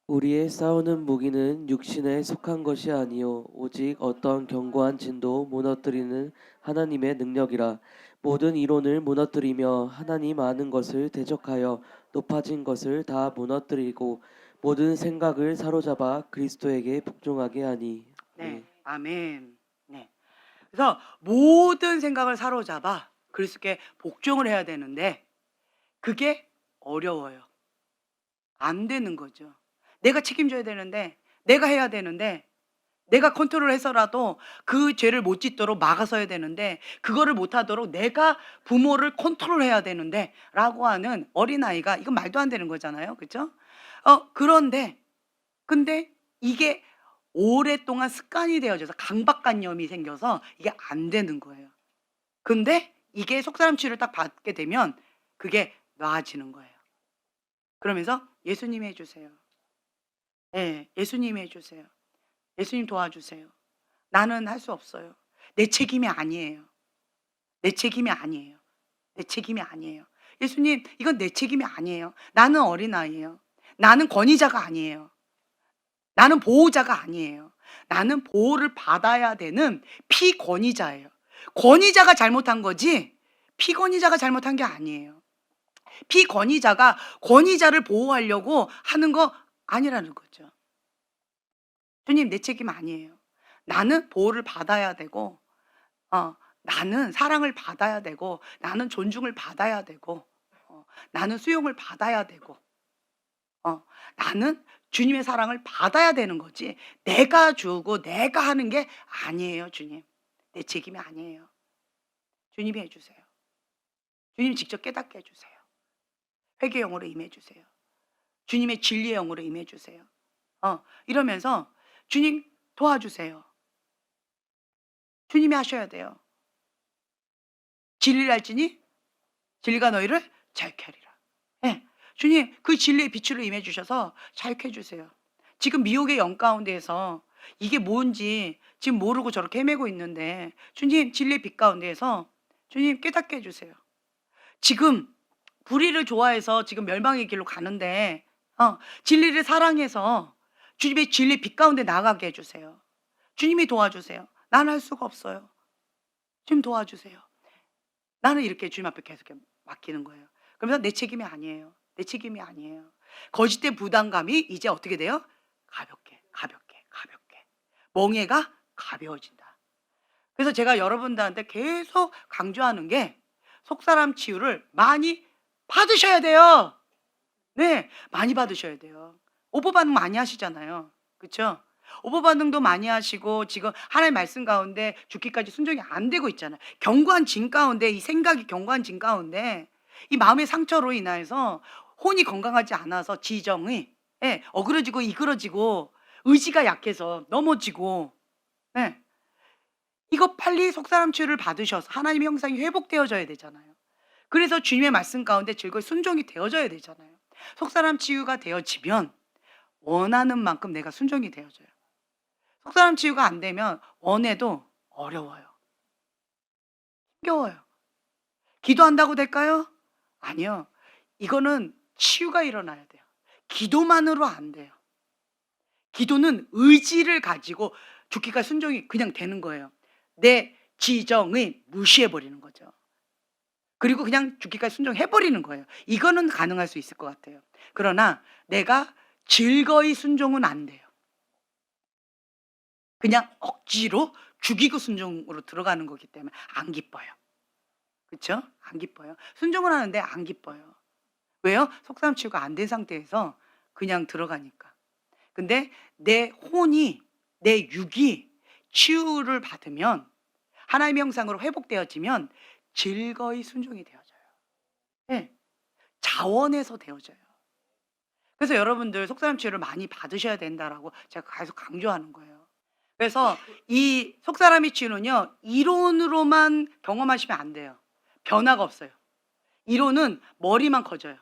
우리의 싸우는 무기는 육신에 속한 것이 아니요 오직 어떤 견고한 진도 무너뜨리는 하나님의 능력이라. 모든 이론을 무너뜨리며 하나님 아는 것을 대적하여 높아진 것을 다 무너뜨리고 모든 생각을 사로잡아 그리스도에게 복종하게 하니. 네, 아멘. 네. 그래서 모든 생각을 사로잡아 그리스도께 복종을 해야 되는데 그게 어려워요. 안 되는 거죠. 내가 책임져야 되는데, 내가 해야 되는데, 내가 컨트롤해서라도 그 죄를 못 짓도록 막아서야 되는데 그거를 못하도록 내가 부모를 컨트롤해야 되는데 라고 하는 어린아이가 이건 말도 안 되는 거잖아요. 그죠? 그런데 근데 이게 오랫동안 습관이 되어져서 강박관념이 생겨서 이게 안 되는 거예요. 근데 이게 속사람 치유를 딱 받게 되면 그게 나아지는 거예요. 그러면서 예수님이 해 주세요. 예. 예수님이 해 주세요. 예수님 도와주세요. 나는 할 수 없어요. 내 책임이 아니에요. 내 책임이 아니에요. 내 책임이 아니에요. 예수님, 이건 내 책임이 아니에요. 나는 어린아이예요. 나는 권위자가 아니에요. 나는 보호자가 아니에요. 나는 보호를 받아야 되는 피권위자예요. 권위자가 잘못한 거지 피권위자가 잘못한 게 아니에요. 피권위자가 권위자를 보호하려고 하는 거 아니라는 거죠. 주님, 내 책임 아니에요. 나는 보호를 받아야 되고 나는 사랑을 받아야 되고 나는 존중을 받아야 되고 나는 수용을 받아야 되고 나는 주님의 사랑을 받아야 되는 거지 내가 주고 내가 하는 게 아니에요. 주님, 내 책임이 아니에요. 주님이 해주세요. 주님 직접 깨닫게 해주세요. 회개의 영으로 임해주세요. 주님의 진리의 영으로 임해주세요. 이러면서 주님 도와주세요. 주님이 하셔야 돼요. 진리를 알지니 진리가 너희를 자유케 하리라. 예. 주님 그 진리의 빛으로 임해 주셔서 자유케 해 주세요. 지금 미혹의 영 가운데에서 이게 뭔지 지금 모르고 저렇게 헤매고 있는데 주님 진리의 빛 가운데에서 주님 깨닫게 해 주세요. 지금 불의를 좋아해서 지금 멸망의 길로 가는데 진리를 사랑해서 주님의 진리의 빛 가운데 나가게 해 주세요. 주님이 도와주세요. 나는 할 수가 없어요. 주님 도와주세요. 나는 이렇게 주님 앞에 계속 맡기는 거예요. 그러면서 내 책임이 아니에요. 내 책임이 아니에요. 거짓된 부담감이 이제 어떻게 돼요? 가볍게, 가볍게, 가볍게. 멍에가 가벼워진다. 그래서 제가 여러분들한테 계속 강조하는 게 속사람 치유를 많이 받으셔야 돼요. 네, 많이 받으셔야 돼요. 오보 반응 많이 하시잖아요. 그렇죠? 오보 반응도 많이 하시고 지금 하나님의 말씀 가운데 죽기까지 순종이 안 되고 있잖아요. 견고한 진 가운데 이 생각이 견고한 진 가운데 이 마음의 상처로 인하여서 혼이 건강하지 않아서 지정이 어그러지고 이그러지고 의지가 약해서 넘어지고 이거 빨리 속사람 치유를 받으셔서 하나님의 형상이 회복되어져야 되잖아요. 그래서 주님의 말씀 가운데 즐거이 순종이 되어져야 되잖아요. 속사람 치유가 되어지면 원하는 만큼 내가 순종이 되어져요. 속사람 치유가 안 되면 원해도 어려워요. 힘겨워요. 기도한다고 될까요? 아니요. 이거는 치유가 일어나야 돼요. 기도만으로 안 돼요. 기도는 의지를 가지고 죽기까지 순종이 그냥 되는 거예요. 내 지정을 무시해버리는 거죠. 그리고 그냥 죽기까지 순종해버리는 거예요. 이거는 가능할 수 있을 것 같아요. 그러나 내가 즐거이 순종은 안 돼요. 그냥 억지로 죽이고 순종으로 들어가는 거기 때문에 안 기뻐요. 그렇죠? 안 기뻐요. 순종을 하는데 안 기뻐요. 왜요? 속사람 치유가 안 된 상태에서 그냥 들어가니까. 근데 내 혼이, 내 육이 치유를 받으면 하나님의 형상으로 회복되어지면 즐거이 순종이 되어져요. 네. 자원에서 되어져요. 그래서 여러분들 속사람 치유를 많이 받으셔야 된다라고 제가 계속 강조하는 거예요. 그래서 이 속사람의 치유는요, 이론으로만 경험하시면 안 돼요. 변화가 없어요. 이론은 머리만 커져요.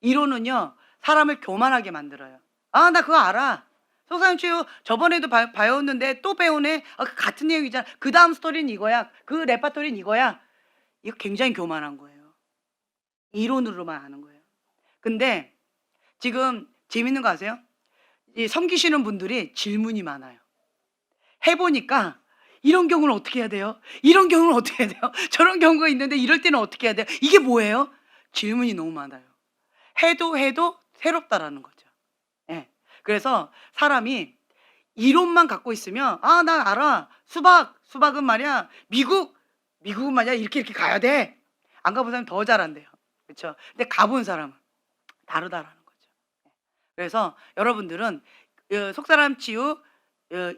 이론은요, 사람을 교만하게 만들어요. 아, 나 그거 알아. 속사람 치유 저번에도 배웠는데 또 배우네. 그 같은 내용이잖아. 그 다음 스토리는 이거야. 그 레파토리는 이거야. 이거 굉장히 교만한 거예요. 이론으로만 아는 거예요. 근데 지금 재밌는 거 아세요? 이 섬기시는 분들이 질문이 많아요. 해보니까 이런 경우는 어떻게 해야 돼요? 이런 경우는 어떻게 해야 돼요? 저런 경우가 있는데 이럴 때는 어떻게 해야 돼요? 이게 뭐예요? 질문이 너무 많아요. 해도 새롭다라는 거죠. 예. 그래서 사람이 이론만 갖고 있으면 아, 나 알아. 수박은 말이야. 미국은 말이야. 이렇게 가야 돼. 안 가본 사람이 더 잘한대요. 그렇죠? 근데 가본 사람은 다르다라는 거죠. 그래서 여러분들은 속사람 치유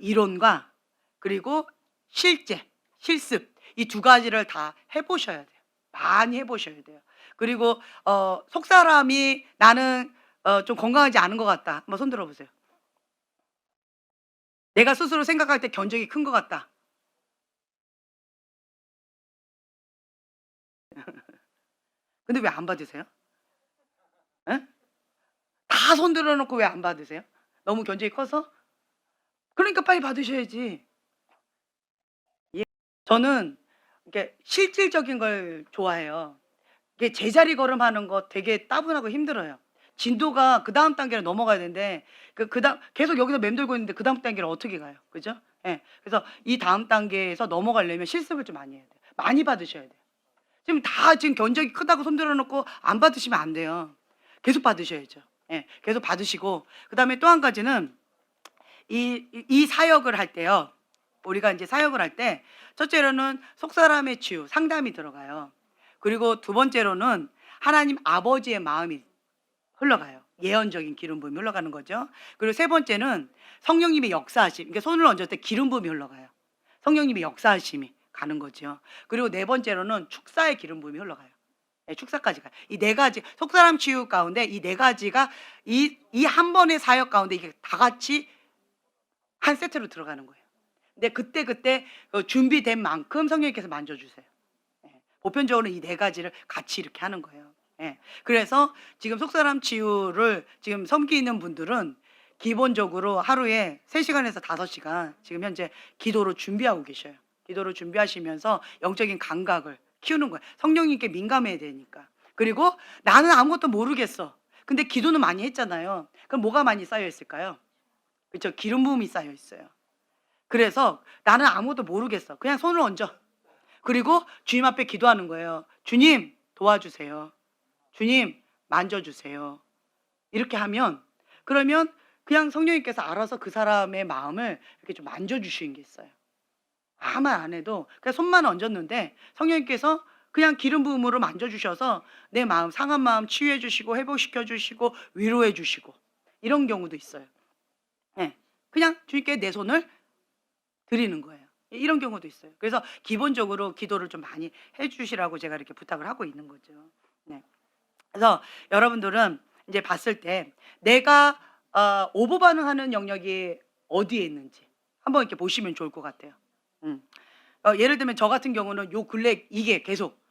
이론과 그리고 실제, 실습 이 두 가지를 다 해보셔야 돼요. 많이 해보셔야 돼요. 그리고 속사람이 나는 좀 건강하지 않은 것 같다. 한번 손 들어보세요. 내가 스스로 생각할 때 견적이 큰 것 같다. 근데 왜 안 받으세요? 예? 다 손 들어놓고 왜 안 받으세요? 너무 견적이 커서? 그러니까 빨리 받으셔야지. 예. 저는 이렇게 실질적인 걸 좋아해요. 이게 제자리 걸음하는 거 되게 따분하고 힘들어요. 진도가 그다음 단계로 넘어가야 되는데 그다음 계속 여기서 맴돌고 있는데 그다음 단계를 어떻게 가요? 그죠? 예. 그래서 이 다음 단계에서 넘어가려면 실습을 좀 많이 해야 돼요. 많이 받으셔야 돼요. 지금 견적이 크다고 손들어 놓고 안 받으시면 안 돼요. 계속 받으셔야죠. 예. 계속 받으시고 그다음에 또 한 가지는 이 사역을 할 때요. 우리가 이제 사역을 할 때 첫째로는 속사람의 치유, 상담이 들어가요. 그리고 두 번째로는 하나님 아버지의 마음이 흘러가요. 예언적인 기름 부음이 흘러가는 거죠. 그리고 세 번째는 성령님의 역사하심. 그러니까 손을 얹을 때 기름 부음이 흘러가요. 성령님의 역사하심이 가는 거죠. 그리고 네 번째로는 축사의 기름 부음이 흘러가요. 네, 축사까지 가요. 이 네 가지 속사람 치유 가운데 이 네 가지가 이 한 번의 사역 가운데 이게 다 같이 한 세트로 들어가는 거예요. 근데 그때 준비된 만큼 성령님께서 만져주세요. 예. 보편적으로 이 네 가지를 같이 이렇게 하는 거예요. 예. 그래서 지금 속사람 치유를 지금 섬기는 분들은 기본적으로 하루에 3시간에서 5시간 지금 현재 기도로 준비하고 계셔요. 기도로 준비하시면서 영적인 감각을 키우는 거예요. 성령님께 민감해야 되니까. 그리고 나는 아무것도 모르겠어. 근데 기도는 많이 했잖아요. 그럼 뭐가 많이 쌓여 있을까요? 그렇죠. 기름 부음이 쌓여 있어요. 그래서 나는 아무것도 모르겠어. 그냥 손을 얹어. 그리고 주님 앞에 기도하는 거예요. 주님 도와주세요. 주님 만져주세요. 이렇게 하면 그러면 그냥 성령님께서 알아서 그 사람의 마음을 이렇게 좀 만져주시는 게 있어요. 아무 말 안 해도 그냥 손만 얹었는데 성령님께서 그냥 기름 부음으로 만져주셔서 내 마음 상한 마음 치유해 주시고 회복시켜 주시고 위로해 주시고 이런 경우도 있어요. 네. 그냥 주님께 내 손을 드리는 거예요. 이런 경우도 있어요. 그래서 기본적으로 기도를 좀 많이 해주시라고 제가 이렇게 부탁을 하고 있는 거죠. 네. 그래서 여러분들은 이제 봤을 때 내가 오보 반응하는 영역이 어디에 있는지 한번 이렇게 보시면 좋을 것 같아요. 예를 들면 저 같은 경우는 요 근래 이게 계속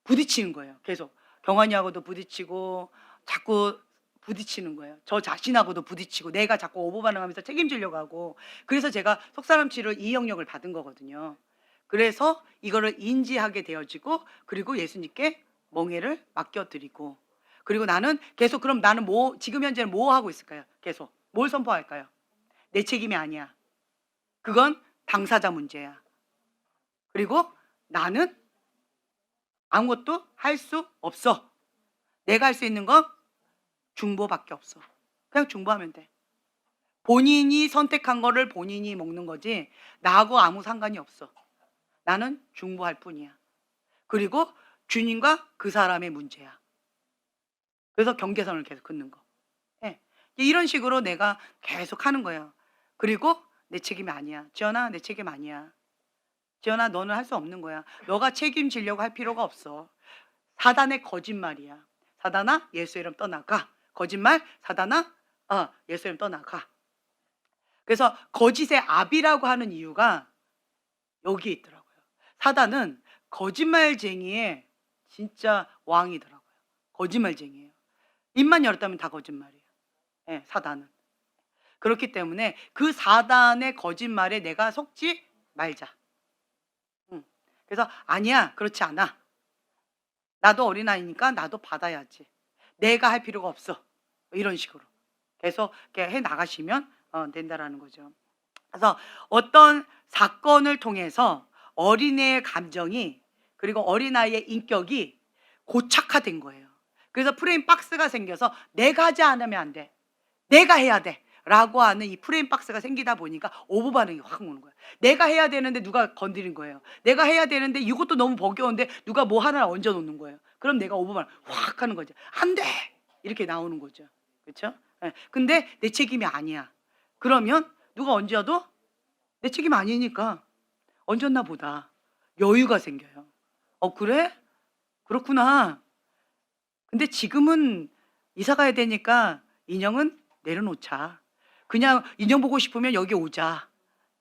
부딪히는 거예요. 계속 경환이하고도 부딪히고 자꾸 부딪히는 거예요. 저 자신하고도 부딪히고 내가 자꾸 오보 반응하면서 책임지려고 하고 그래서 제가 속사람 치료를 이 영역을 받은 거거든요. 그래서 이거를 인지하게 되어지고 그리고 예수님께 멍에를 맡겨드리고 그리고 나는 계속 그럼 나는 뭐 지금 현재는 뭐 하고 있을까요? 계속 뭘 선포할까요? 내 책임이 아니야. 그건 당사자 문제야. 그리고 나는 아무것도 할 수 없어. 내가 할 수 있는 건 중보밖에 없어. 그냥 중보하면 돼. 본인이 선택한 거를 본인이 먹는 거지 나하고 아무 상관이 없어. 나는 중보할 뿐이야. 그리고 주님과 그 사람의 문제야. 그래서 경계선을 계속 긋는 거. 예. 이런 식으로 내가 계속 하는 거예요. 그리고 내 책임이 아니야. 지연아, 내 책임 아니야. 지연아, 너는 할 수 없는 거야. 너가 책임지려고 할 필요가 없어. 사단의 거짓말이야. 사단아, 예수 이름 떠나가. 거짓말, 사단아, 예수 이름 떠나가. 그래서 거짓의 압이라고 하는 이유가 여기 있더라고요. 사단은 거짓말쟁이의 진짜 왕이더라고요. 거짓말쟁이에요. 입만 열었다면 다 거짓말이에요. 예, 사단은. 그렇기 때문에 그 사단의 거짓말에 내가 속지 말자. 그래서 아니야, 그렇지 않아. 나도 어린아이니까 나도 받아야지. 내가 할 필요가 없어. 이런 식으로 계속 이렇게 해 나가시면 된다라는 거죠. 그래서 어떤 사건을 통해서 어린애의 감정이 그리고 어린아이의 인격이 고착화된 거예요. 그래서 프레임 박스가 생겨서 내가 하지 않으면 안 돼. 내가 해야 돼. 라고 하는 이 프레임 박스가 생기다 보니까 오보 반응이 확 오는 거예요. 내가 해야 되는데 누가 건드린 거예요. 내가 해야 되는데 이것도 너무 버거운데 누가 뭐 하나를 얹어 놓는 거예요. 그럼 내가 오보 반응 확 하는 거죠. 안 돼! 이렇게 나오는 거죠. 그렇죠? 근데 내 책임이 아니야. 그러면 누가 얹어도 내 책임 아니니까 얹었나 보다. 여유가 생겨요. 그래? 그렇구나. 근데 지금은 이사 가야 되니까 인형은 내려놓자. 그냥 인형 보고 싶으면 여기 오자.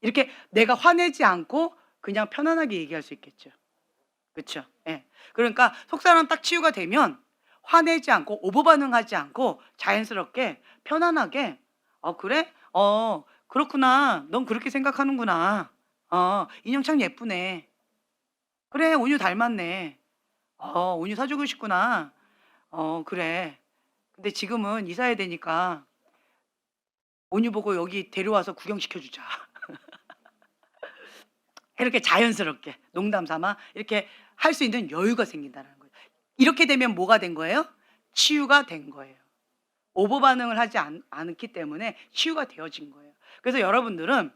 이렇게 내가 화내지 않고 그냥 편안하게 얘기할 수 있겠죠. 그쵸? 예. 그러니까 속사람 딱 치유가 되면 화내지 않고 오버 반응하지 않고 자연스럽게 편안하게 그래? 그렇구나. 넌 그렇게 생각하는구나. 인형 참 예쁘네. 그래, 온유 닮았네. 온유 사주고 싶구나. 그래. 근데 지금은 이사해야 되니까 온유 보고 여기 데려와서 구경시켜 주자. 이렇게 자연스럽게 농담 삼아 이렇게 할 수 있는 여유가 생긴다는 거예요. 이렇게 되면 뭐가 된 거예요? 치유가 된 거예요. 오버 반응을 하지 않기 때문에 치유가 되어진 거예요. 그래서 여러분들은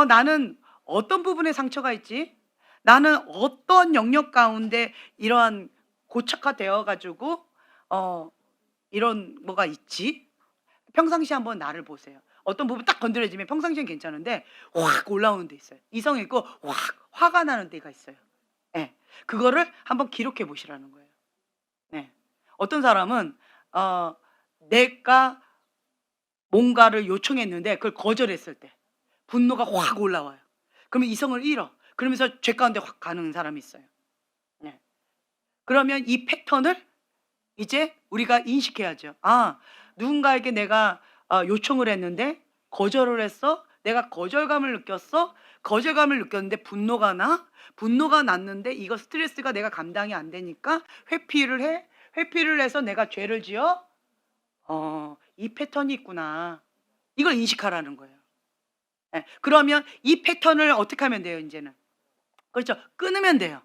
나는 어떤 부분에 상처가 있지? 나는 어떤 영역 가운데 이러한 고착화되어 가지고 이런 뭐가 있지? 평상시에 한번 나를 보세요. 어떤 부분 딱 건드려지면 평상시엔 괜찮은데 확 올라오는 데 있어요. 이성 있고 확 화가 나는 데가 있어요. 예. 그거를 한번 기록해 보시라는 거예요. 네. 어떤 사람은 내가 뭔가를 요청했는데 그걸 거절했을 때 분노가 확 올라와요. 그러면 이성을 잃어. 그러면서 죄 가운데 확 가는 사람이 있어요. 네. 그러면 이 패턴을 이제 우리가 인식해야죠. 누군가에게 내가 요청을 했는데 거절을 했어. 내가 거절감을 느꼈어. 거절감을 느꼈는데 분노가 나. 분노가 났는데 이거 스트레스가 내가 감당이 안 되니까 회피를 해. 회피를 해서 내가 죄를 지어. 이 패턴이 있구나. 이걸 인식하라는 거예요. 예, 그러면 이 패턴을 어떻게 하면 돼요, 이제는? 그렇죠. 끊으면 돼요.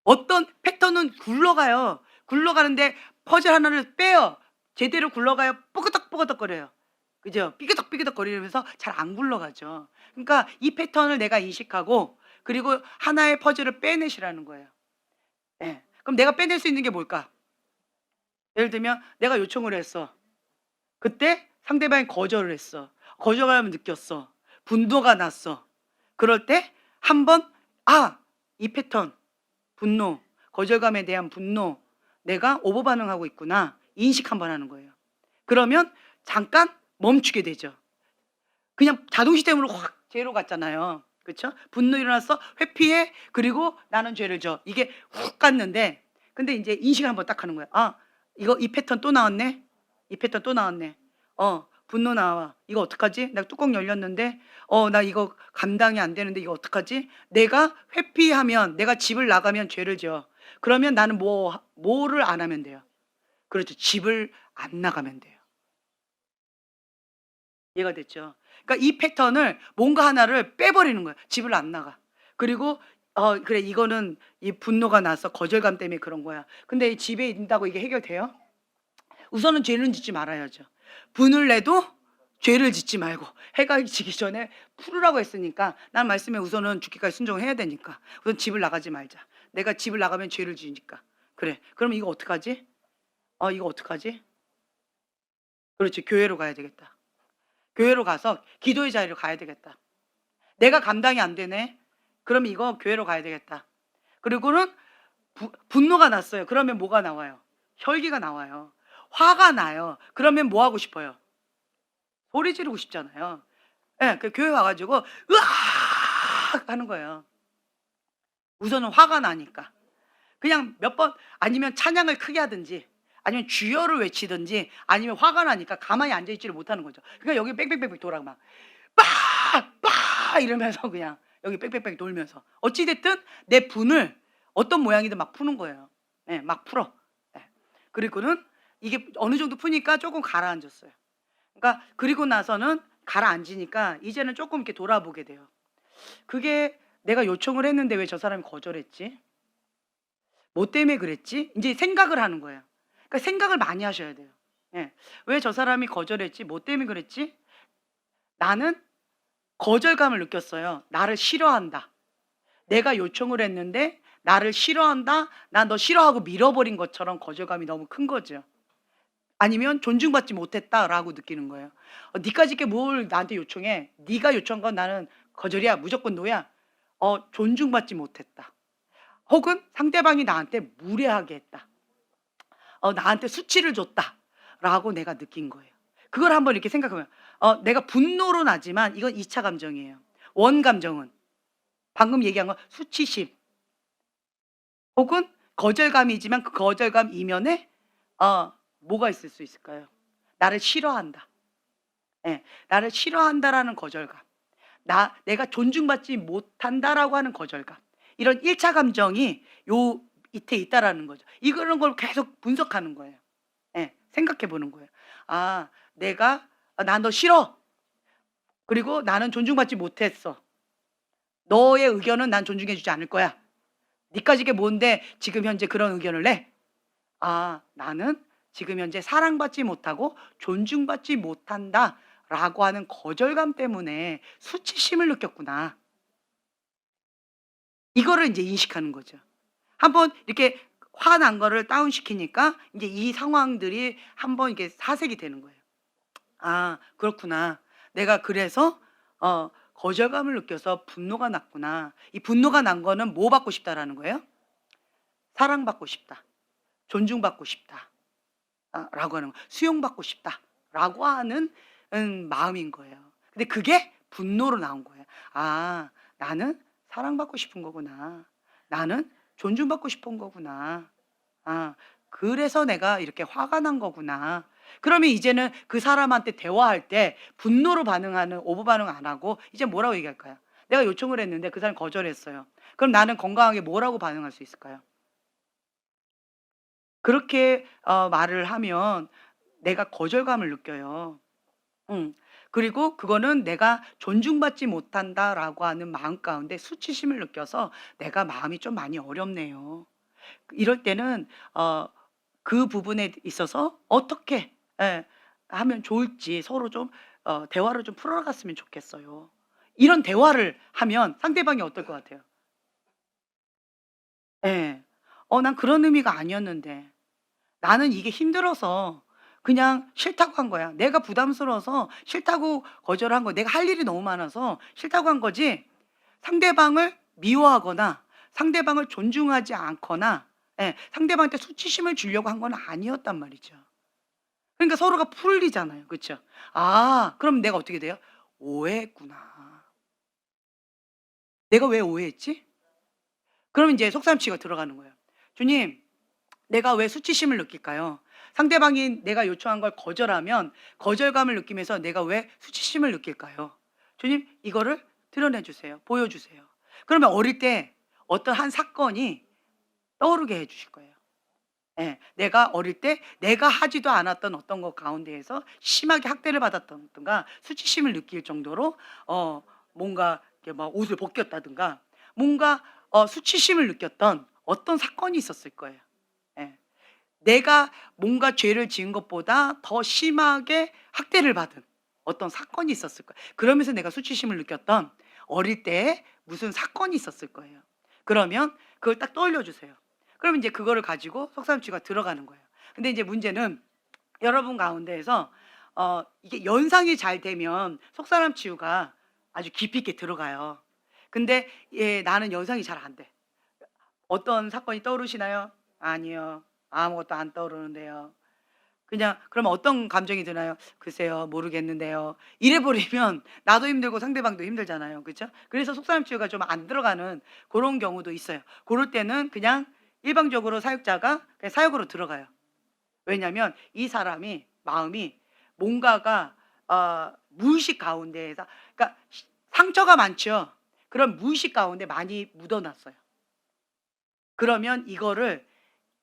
어떤 패턴은 굴러가요. 굴러가는데 퍼즐 하나를 빼요. 제대로 굴러가요. 뽀그덕뽀그덕거려요. 그죠? 삐그덕삐그덕거리면서 잘 안 굴러가죠. 그러니까 이 패턴을 내가 인식하고 그리고 하나의 퍼즐을 빼내시라는 거예요. 예. 그럼 내가 빼낼 수 있는 게 뭘까? 예를 들면 내가 요청을 했어. 그때 상대방이 거절을 했어. 거절감을 느꼈어. 분노가 났어. 그럴 때 한번 이 패턴, 분노, 거절감에 대한 분노, 내가 오버 반응하고 있구나. 인식 한번 하는 거예요. 그러면 잠깐 멈추게 되죠. 그냥 자동 시스템으로 확 죄로 갔잖아요. 그렇죠? 분노 일어났어. 회피해. 그리고 나는 죄를 져. 이게 훅 갔는데 근데 이제 인식을 한번 딱 하는 거야. 이 패턴 또 나왔네. 이 패턴 또 나왔네. 분노 나와. 이거 어떡하지? 나 뚜껑 열렸는데 나 이거 감당이 안 되는데 이거 어떡하지? 내가 회피하면 내가 집을 나가면 죄를 져. 그러면 나는 뭐를 안 하면 돼요? 그렇죠. 집을 안 나가면 돼요. 이해가 됐죠? 그러니까 이 패턴을 뭔가 하나를 빼버리는 거예요. 집을 안 나가. 그리고 그래 이거는 이 분노가 나서 거절감 때문에 그런 거야. 근데 집에 있다고 이게 해결돼요? 우선은 죄는 짓지 말아야죠. 분을 내도 죄를 짓지 말고 해가 지기 전에 풀으라고 했으니까 난 말씀에 우선은 죽기까지 순종을 해야 되니까 우선 집을 나가지 말자. 내가 집을 나가면 죄를 지으니까. 그래. 그러면 이거 어떡하지? 이거 어떡하지? 그렇지. 교회로 가야 되겠다. 교회로 가서 기도의 자리로 가야 되겠다. 내가 감당이 안 되네. 그럼 이거 교회로 가야 되겠다. 그리고는 분노가 났어요. 그러면 뭐가 나와요? 혈기가 나와요. 화가 나요. 그러면 뭐 하고 싶어요? 소리 지르고 싶잖아요. 예, 그 교회 와가지고 으악 하는 거예요. 우선은 화가 나니까. 그냥 몇 번 아니면 찬양을 크게 하든지 아니면 주여를 외치든지 아니면 화가 나니까 가만히 앉아있지를 못하는 거죠. 그러니까 여기 뺑뺑뺑뺑 돌아 막 빡 이러면서 그냥 여기 뺑뺑뺑 돌면서 어찌됐든 내 분을 어떤 모양이든 막 푸는 거예요. 네, 막 풀어. 네. 그리고는 이게 어느 정도 푸니까 조금 가라앉았어요. 그러니까 그리고 나서는 가라앉으니까 이제는 조금 이렇게 돌아보게 돼요. 그게 내가 요청을 했는데 왜 저 사람이 거절했지? 뭐 때문에 그랬지? 이제 생각을 하는 거예요. 그러니까 생각을 많이 하셔야 돼요. 예. 왜 저 사람이 거절했지? 뭐 때문에 그랬지? 나는 거절감을 느꼈어요. 나를 싫어한다. 내가 요청을 했는데 나를 싫어한다. 난 너 싫어하고 밀어버린 것처럼 거절감이 너무 큰 거죠. 아니면 존중받지 못했다라고 느끼는 거예요. 니까짓 게 뭘 나한테 요청해? 네가 요청한 건 나는 거절이야. 무조건 노야. 존중받지 못했다. 혹은 상대방이 나한테 무례하게 했다. 나한테 수치를 줬다라고 내가 느낀 거예요. 그걸 한번 이렇게 생각하면 내가 분노로 나지만 이건 2차 감정이에요. 원 감정은 방금 얘기한 건 수치심 혹은 거절감이지만 그 거절감 이면에 뭐가 있을 수 있을까요? 나를 싫어한다. 예, 나를 싫어한다라는 거절감. 내가 존중받지 못한다라고 하는 거절감. 이런 1차 감정이 요 밑에 있다라는 거죠. 이런 걸 계속 분석하는 거예요. 예, 생각해 보는 거예요. 난 너 싫어. 그리고 나는 존중받지 못했어. 너의 의견은 난 존중해 주지 않을 거야. 니까지 게 뭔데 지금 현재 그런 의견을 내? 나는 지금 현재 사랑받지 못하고 존중받지 못한다라고 하는 거절감 때문에 수치심을 느꼈구나. 이거를 이제 인식하는 거죠. 한번 이렇게 화난 거를 다운시키니까 이제 이 상황들이 한번 이게 사색이 되는 거예요. 그렇구나. 내가 그래서 거절감을 느껴서 분노가 났구나. 이 분노가 난 거는 뭐 받고 싶다라는 거예요? 사랑받고 싶다. 존중받고 싶다. 라고 하는 거. 수용받고 싶다라고 하는 마음인 거예요. 근데 그게 분노로 나온 거예요. 나는 사랑받고 싶은 거구나. 나는 존중받고 싶은 거구나. 그래서 내가 이렇게 화가 난 거구나. 그러면 이제는 그 사람한테 대화할 때 분노로 반응하는 오버 반응 안 하고 이제 뭐라고 얘기할까요? 내가 요청을 했는데 그 사람이 거절했어요. 그럼 나는 건강하게 뭐라고 반응할 수 있을까요? 그렇게 말을 하면 내가 거절감을 느껴요. 그리고 그거는 내가 존중받지 못한다라고 하는 마음 가운데 수치심을 느껴서 내가 마음이 좀 많이 어렵네요. 이럴 때는 그 부분에 있어서 어떻게 하면 좋을지 서로 좀 대화를 좀 풀어갔으면 좋겠어요. 이런 대화를 하면 상대방이 어떨 것 같아요? 예. 난 그런 의미가 아니었는데. 나는 이게 힘들어서 그냥 싫다고 한 거야. 내가 부담스러워서 싫다고 거절한 거야. 내가 할 일이 너무 많아서 싫다고 한 거지 상대방을 미워하거나 상대방을 존중하지 않거나 상대방한테 수치심을 주려고 한 건 아니었단 말이죠. 그러니까 서로가 풀리잖아요. 그쵸? 그럼 내가 어떻게 돼요? 오해했구나. 내가 왜 오해했지? 그럼 이제 속삼치가 들어가는 거예요. 주님, 내가 왜 수치심을 느낄까요? 상대방이 내가 요청한 걸 거절하면 거절감을 느끼면서 내가 왜 수치심을 느낄까요? 주님, 이거를 드러내 주세요. 보여주세요. 그러면 어릴 때 어떤 한 사건이 떠오르게 해 주실 거예요. 예, 내가 어릴 때 내가 하지도 않았던 어떤 것 가운데에서 심하게 학대를 받았던가 수치심을 느낄 정도로 뭔가 이렇게 막 옷을 벗겼다든가 뭔가 수치심을 느꼈던 어떤 사건이 있었을 거예요. 예. 내가 뭔가 죄를 지은 것보다 더 심하게 학대를 받은 어떤 사건이 있었을 거예요. 그러면서 내가 수치심을 느꼈던 어릴 때 무슨 사건이 있었을 거예요. 그러면 그걸 딱 떠올려 주세요. 그러면 이제 그거를 가지고 속삼치가 들어가는 거예요. 근데 이제 문제는 여러분 가운데에서 이게 연상이 잘 되면 속사람 치유가 아주 깊이 있게 들어가요. 근데 나는 연상이 잘 안 돼. 어떤 사건이 떠오르시나요? 아니요. 아무것도 안 떠오르는데요. 그냥 그러면 어떤 감정이 드나요? 글쎄요. 모르겠는데요. 이래 버리면 나도 힘들고 상대방도 힘들잖아요. 그죠? 그래서 속사람 치유가 좀 안 들어가는 그런 경우도 있어요. 그럴 때는 그냥 일방적으로 사육자가 그냥 사육으로 들어가요. 왜냐하면 이 사람이 마음이 뭔가가 무의식 가운데에서 그러니까 상처가 많죠. 그런 무의식 가운데 많이 묻어 놨어요. 그러면 이거를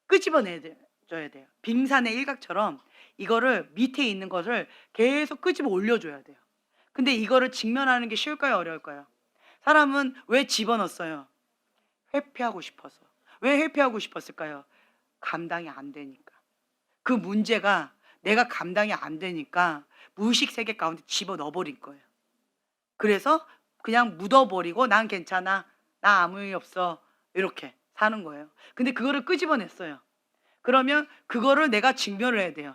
끄집어내 줘야 돼요. 빙산의 일각처럼 이거를 밑에 있는 것을 계속 끄집어 올려 줘야 돼요. 근데 이거를 직면하는 게 쉬울까요? 어려울까요? 사람은 왜 집어넣었어요? 회피하고 싶어서. 왜 회피하고 싶었을까요? 감당이 안 되니까. 그 문제가 내가 감당이 안 되니까 무의식 세계 가운데 집어넣어 버린 거예요. 그래서 그냥 묻어 버리고 '난 괜찮아. 나 아무 일 없어.' 이렇게 사는 거예요. 근데 그거를 끄집어냈어요. 그러면 그거를 내가 직면을 해야 돼요.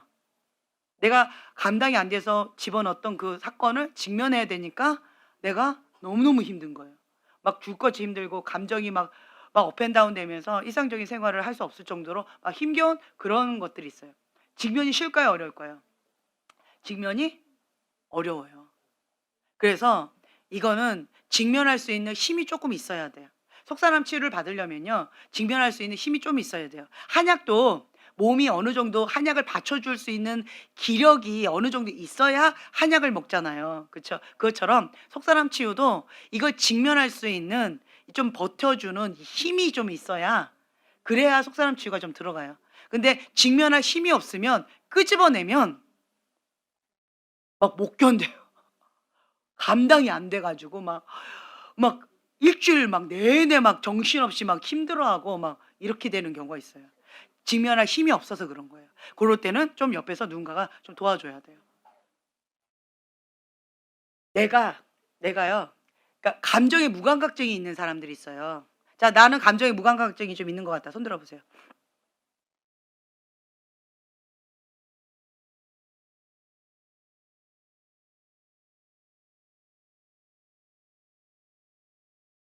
내가 감당이 안 돼서 집어넣었던 그 사건을 직면해야 되니까 내가 너무너무 힘든 거예요. 막 죽것이 힘들고 감정이 막 업앤다운 되면서 일상적인 생활을 할 수 없을 정도로 막 힘겨운 그런 것들이 있어요. 직면이 쉬울까요? 어려울까요? 직면이 어려워요. 그래서 이거는 직면할 수 있는 힘이 조금 있어야 돼요. 속사람 치유를 받으려면요, 직면할 수 있는 힘이 좀 있어야 돼요. 한약도 몸이 어느 정도 한약을 받쳐줄 수 있는 기력이 어느 정도 있어야 한약을 먹잖아요. 그렇죠? 그것처럼 속사람 치유도 이걸 직면할 수 있는 좀 버텨주는 힘이 좀 있어야, 그래야 속사람 치유가 좀 들어가요. 근데 직면할 힘이 없으면 끄집어내면 막 못 견뎌요. 감당이 안 돼 가지고 막 일주일 막 내내 막 정신없이 막 힘들어하고 막 이렇게 되는 경우가 있어요. 직면할 힘이 없어서 그런 거예요. 고럴 때는 좀 옆에서 누군가가 좀 도와줘야 돼요. 내가요. 그러니까 감정에 무감각증이 있는 사람들이 있어요. 자, 나는 감정에 무감각증이 좀 있는 것 같다. 손 들어 보세요.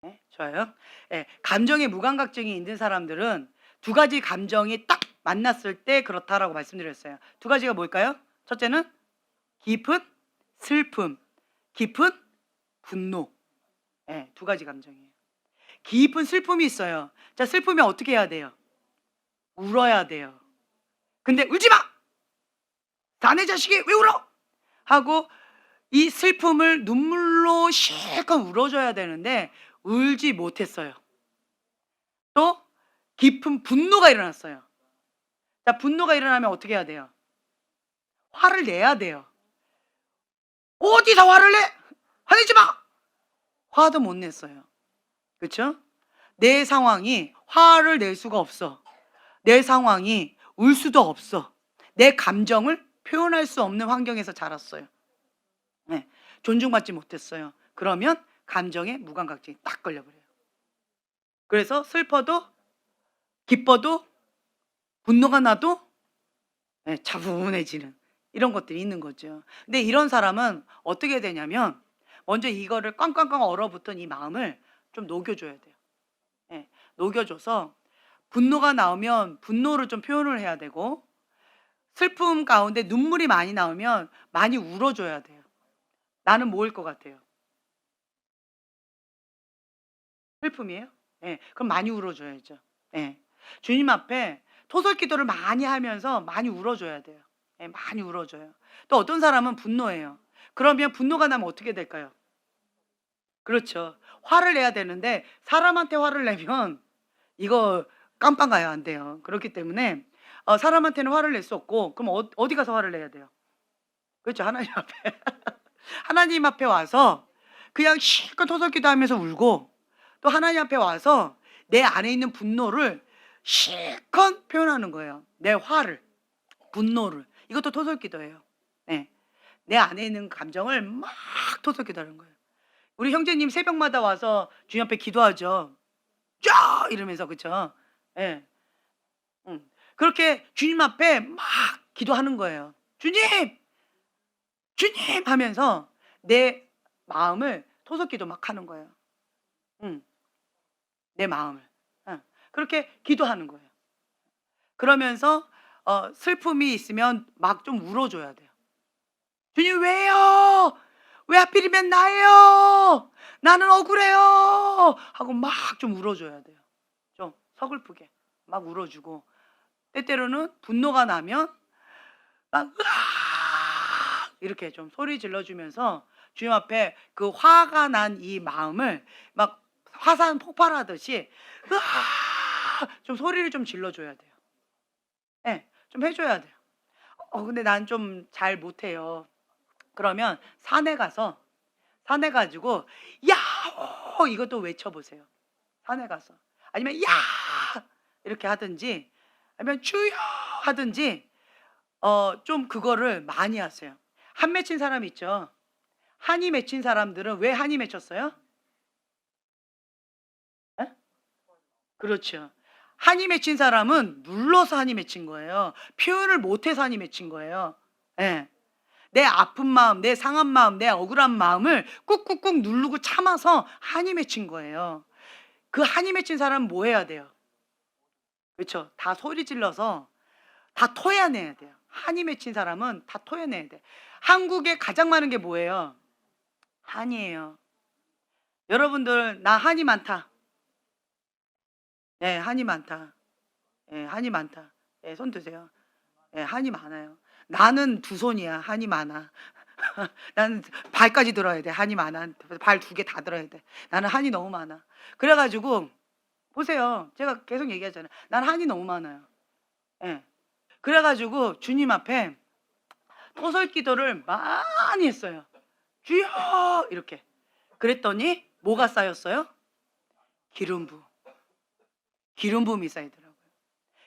네, 좋아요. 예, 감정에 무감각증이 있는 사람들은 두 가지 감정이 딱 만났을 때 그렇다라고 말씀드렸어요. 두 가지가 뭘까요? 첫째는 깊은 슬픔, 깊은 분노. 예, 두 가지 감정이에요. 깊은 슬픔이 있어요. 자, 슬프면 어떻게 해야 돼요? 울어야 돼요. 근데 울지 마! 자네 자식이 왜 울어? 하고 이 슬픔을 눈물로 실컷 울어줘야 되는데 울지 못했어요. 또 깊은 분노가 일어났어요. 자, 분노가 일어나면 어떻게 해야 돼요? 화를 내야 돼요. 어디서 화를 내? 화내지 마! 화도 못 냈어요. 그렇죠? 내 상황이 화를 낼 수가 없어. 내 상황이 울 수도 없어. 내 감정을 표현할 수 없는 환경에서 자랐어요. 네, 존중받지 못했어요. 그러면 감정에 무감각증이 딱 걸려버려요. 그래서 슬퍼도 기뻐도 분노가 나도 차분해지는 이런 것들이 있는 거죠. 근데 이런 사람은 어떻게 되냐면 먼저 이거를 꽝꽝꽝 얼어붙은 이 마음을 좀 녹여줘야 돼요. 예, 녹여줘서 분노가 나오면 분노를 좀 표현을 해야 되고, 슬픔 가운데 눈물이 많이 나오면 많이 울어줘야 돼요. 나는 뭐일 것 같아요? 슬픔이에요? 예, 그럼 많이 울어줘야죠. 예, 주님 앞에 토설기도를 많이 하면서 많이 울어줘야 돼요. 예, 많이 울어줘요. 또 어떤 사람은 분노해요. 그러면 분노가 나면 어떻게 될까요? 그렇죠. 화를 내야 되는데 사람한테 화를 내면 이거 깜빵 가야 안 돼요. 그렇기 때문에 사람한테는 화를 낼 수 없고, 그럼 어디 가서 화를 내야 돼요? 그렇죠. 하나님 앞에. 하나님 앞에 와서 그냥 실컷 토설기도 하면서 울고, 또 하나님 앞에 와서 내 안에 있는 분노를 실컷 표현하는 거예요. 내 화를, 분노를. 이것도 토설기도예요. 네. 내 안에 있는 감정을 막 토설기도하는 거예요. 우리 형제님 새벽마다 와서 주님 앞에 기도하죠. 쫙 이러면서, 그쵸? 예. 그렇게 주님 앞에 막 기도하는 거예요. 주님! 주님! 하면서 내 마음을 토속기도 막 하는 거예요. 내 마음을. 그렇게 기도하는 거예요. 그러면서 슬픔이 있으면 막 좀 울어줘야 돼요. 주님 왜요? 왜 하필이면 나예요? 나는 억울해요. 하고 막 좀 울어줘야 돼요. 좀 서글프게 막 울어주고, 때때로는 분노가 나면 막 으악 이렇게 좀 소리 질러주면서 주님 앞에 그 화가 난 이 마음을 막 화산 폭발하듯이 으악 좀 소리를 좀 질러줘야 돼요. 예, 좀 해줘야 돼요. 근데 난 좀 잘 못해요. 그러면 산에 가지고 야호 이것도 외쳐보세요. 산에 가서. 아니면 야 이렇게 하든지, 아니면 주여 하든지, 좀 그거를 많이 하세요. 한 맺힌 사람 있죠. 한이 맺힌 사람들은 왜 한이 맺혔어요? 예? 그렇죠. 한이 맺힌 사람은 눌러서 한이 맺힌 거예요. 표현을 못해서 한이 맺힌 거예요. 예. 내 아픈 마음, 내 상한 마음, 내 억울한 마음을 꾹꾹꾹 누르고 참아서 한이 맺힌 거예요. 그 한이 맺힌 사람은 뭐 해야 돼요? 그렇죠. 다 소리 질러서 다 토해내야 돼요. 한이 맺힌 사람은 다 토해내야 돼. 한국에 가장 많은 게 뭐예요? 한이에요. 여러분들 나 한이 많다. 네, 한이 많다. 예, 한이 많다. 예, 손 드세요. 예, 한이 많아요. 나는 두 손이야. 한이 많아. 나는 발까지 들어야 돼. 한이 많아. 발 두 개 다 들어야 돼. 나는 한이 너무 많아. 그래가지고 보세요. 제가 계속 얘기하잖아요. 난 한이 너무 많아요. 예. 그래가지고 주님 앞에 토설 기도를 많이 했어요. 주여 이렇게. 그랬더니 뭐가 쌓였어요? 기름 부음. 기름 부음이 쌓이더라고요.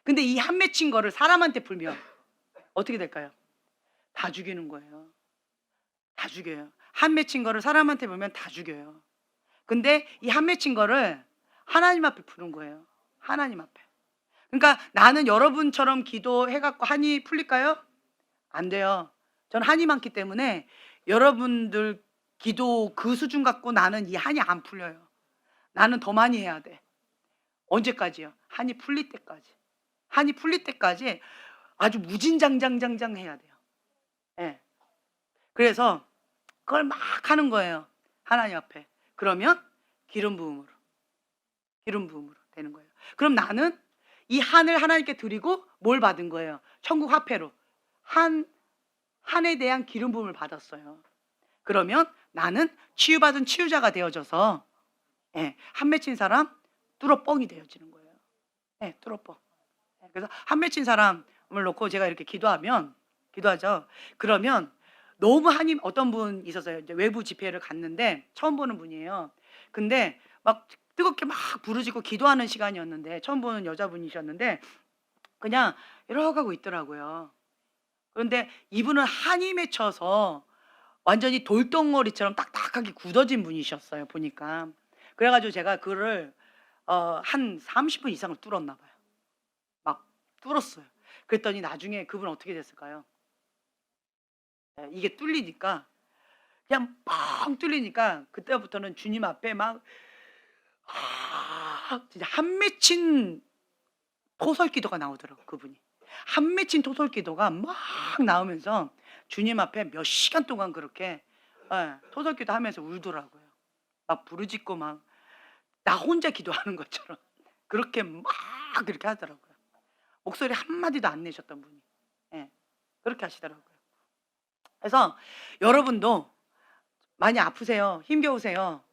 근데 이 한 맺힌 거를 사람한테 풀면 어떻게 될까요? 다 죽이는 거예요. 다 죽여요. 한 맺힌 거를 사람한테 보면 다 죽여요. 근데 이 한 맺힌 거를 하나님 앞에 푸는 거예요. 하나님 앞에. 그러니까 나는 여러분처럼 기도해갖고 한이 풀릴까요? 안 돼요. 전 한이 많기 때문에 여러분들 기도 그 수준 갖고 나는 이 한이 안 풀려요. 나는 더 많이 해야 돼. 언제까지요? 한이 풀릴 때까지. 한이 풀릴 때까지 아주 무진장장장장 해야 돼요. 예. 그래서 그걸 막 하는 거예요. 하나님 앞에. 그러면 기름 부음으로 되는 거예요. 그럼 나는 이 한을 하나님께 드리고 뭘 받은 거예요? 천국 화폐로 한에 대한 기름 부음을 받았어요. 그러면 나는 치유받은 치유자가 되어져서 예, 한 맺힌 사람 뚫어뻥이 되어지는 거예요. 예, 뚫어뻥. 예, 그래서 한 맺힌 사람을 놓고 제가 이렇게 기도하죠. 그러면 너무 한이 어떤 분 있었어요. 이제 외부 집회를 갔는데 처음 보는 분이에요. 근데 막 뜨겁게 막 부르짖고 기도하는 시간이었는데 처음 보는 여자분이셨는데 그냥 이러고 하고 있더라고요. 그런데 이분은 한이 맺혀서 완전히 돌덩어리처럼 딱딱하게 굳어진 분이셨어요. 보니까. 그래가지고 제가 그를 한 30분 이상을 뚫었나 봐요. 막 뚫었어요. 그랬더니 나중에 그분 어떻게 됐을까요? 예, 이게 뚫리니까 그냥 뻥 뚫리니까 그때부터는 주님 앞에 막 진짜 한 맺힌 토설 기도가 나오더라고 그분이. 한 맺힌 토설 기도가 막 나오면서 주님 앞에 몇 시간 동안 그렇게 예, 토설 기도하면서 울더라고요. 막 부르짖고 막 나 혼자 기도하는 것처럼 그렇게 막 그렇게 하더라고요. 목소리 한마디도 안 내셨던 분이. 예, 그렇게 하시더라고요. 그래서 여러분도 많이 아프세요. 힘겨우세요.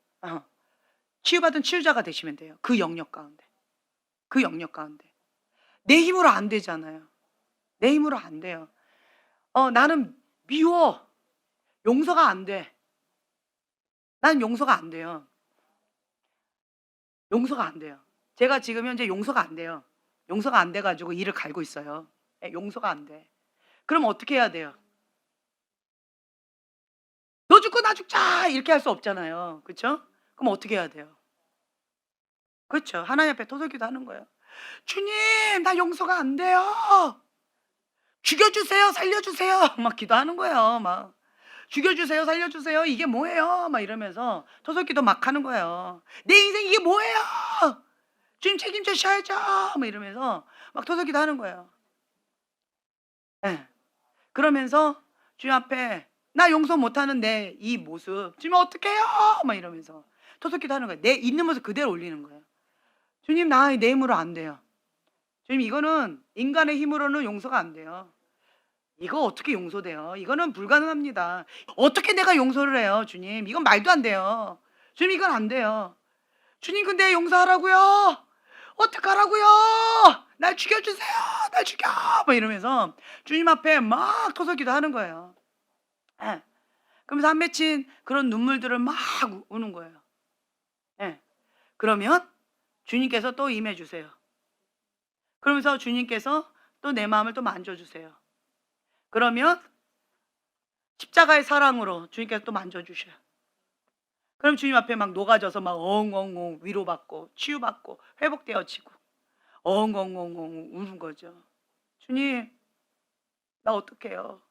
치유받은 치유자가 되시면 돼요. 그 영역 가운데. 그 영역 가운데. 내 힘으로 안 되잖아요. 내 힘으로 안 돼요. 나는 미워. 용서가 안 돼. 난 용서가 안 돼요. 용서가 안 돼요. 제가 지금 현재 용서가 안 돼요. 용서가 안 돼가지고 이를 갈고 있어요. 예, 용서가 안 돼. 그럼 어떻게 해야 돼요? 너 죽고 나 죽자 이렇게 할 수 없잖아요. 그렇죠? 그럼 어떻게 해야 돼요? 그렇죠. 하나님 앞에 토설기도 하는 거예요. 주님, 나 용서가 안 돼요. 죽여주세요, 살려주세요. 막 기도하는 거예요. 막 죽여주세요, 살려주세요. 이게 뭐예요? 막 이러면서 토설기도 막 하는 거예요. 내 인생 이게 뭐예요? 주님 책임져 주셔야죠. 막 이러면서 막 토설기도 하는 거예요. 예. 그러면서 주님 앞에 나 용서 못하는 내 이 모습 주님 어떡해요? 막 이러면서 토설기도 하는 거예요. 내 있는 모습 그대로 올리는 거예요. 주님 나 내 힘으로 안 돼요. 주님 이거는 인간의 힘으로는 용서가 안 돼요. 이거 어떻게 용서돼요? 이거는 불가능합니다. 어떻게 내가 용서를 해요, 주님? 이건 말도 안 돼요. 주님 이건 안 돼요. 주님 근데 용서하라고요. 어떡하라고요? 날 죽여주세요. 날 죽여. 막 이러면서 주님 앞에 막 토설기도 하는 거예요. 예. 그러면서 한 맺힌 그런 눈물들을 막 우는 거예요. 예. 그러면 주님께서 또 임해 주세요. 그러면서 주님께서 또 내 마음을 또 만져주세요. 그러면 십자가의 사랑으로 주님께서 또 만져주셔요. 그럼 주님 앞에 막 녹아져서 막 엉엉엉 위로받고 치유받고 회복되어지고 엉엉엉엉 우는 거죠. 주님 나 어떡해요?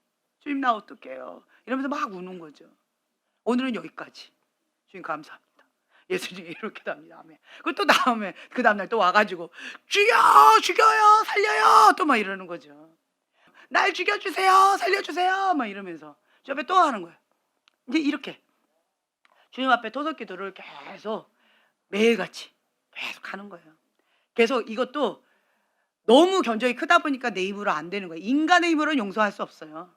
주님 나 어떡해요. 이러면서 막 우는 거죠. 오늘은 여기까지. 주님 감사합니다. 예수님이 이렇게 답니다. 아멘. 그리고 또 다음에 그 다음날 또 와가지고 죽여 죽여요 살려요 또 막 이러는 거죠. 날 죽여주세요 살려주세요 막 이러면서 저 앞에 또 하는 거예요. 이제 이렇게 주님 앞에 토속기도를 계속 매일같이 계속 하는 거예요. 계속 이것도 너무 견적이 크다 보니까 내 힘으로 안 되는 거예요. 인간의 힘으로는 용서할 수 없어요.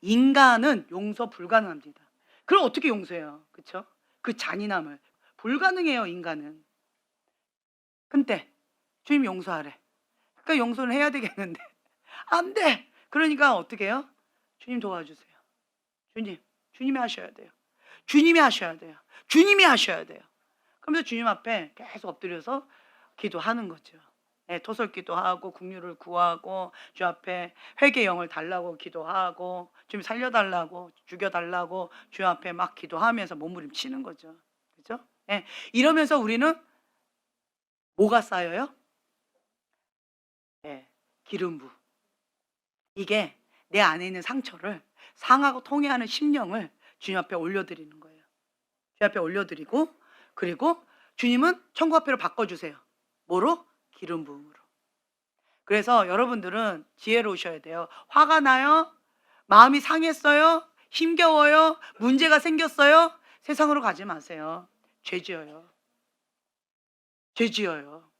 인간은 용서 불가능합니다. 그럼 어떻게 용서해요? 그렇죠? 그 잔인함을 불가능해요. 인간은. 근데 주님 용서하래. 그러니까 용서를 해야 되겠는데 안 돼. 그러니까 어떻게 해요? 주님 도와주세요. 주님이 하셔야 돼요. 주님이 하셔야 돼요. 주님이 하셔야 돼요. 그러면서 주님 앞에 계속 엎드려서 기도하는 거죠. 네, 토설기도 하고 국류를 구하고 주 앞에 회개 영을 달라고 기도하고 주님 살려달라고 죽여달라고 주 앞에 막 기도하면서 몸부림치는 거죠. 그죠? 네, 이러면서 우리는 뭐가 쌓여요? 네, 기름부. 이게 내 안에 있는 상처를 상하고 통해하는 심령을 주님 앞에 올려드리는 거예요. 주님 앞에 올려드리고 그리고 주님은 천국 앞에로 바꿔주세요. 뭐로? 기름 부음으로. 그래서 여러분들은 지혜로우셔야 돼요. 화가 나요? 마음이 상했어요? 힘겨워요? 문제가 생겼어요? 세상으로 가지 마세요. 죄 지어요. 죄 지어요.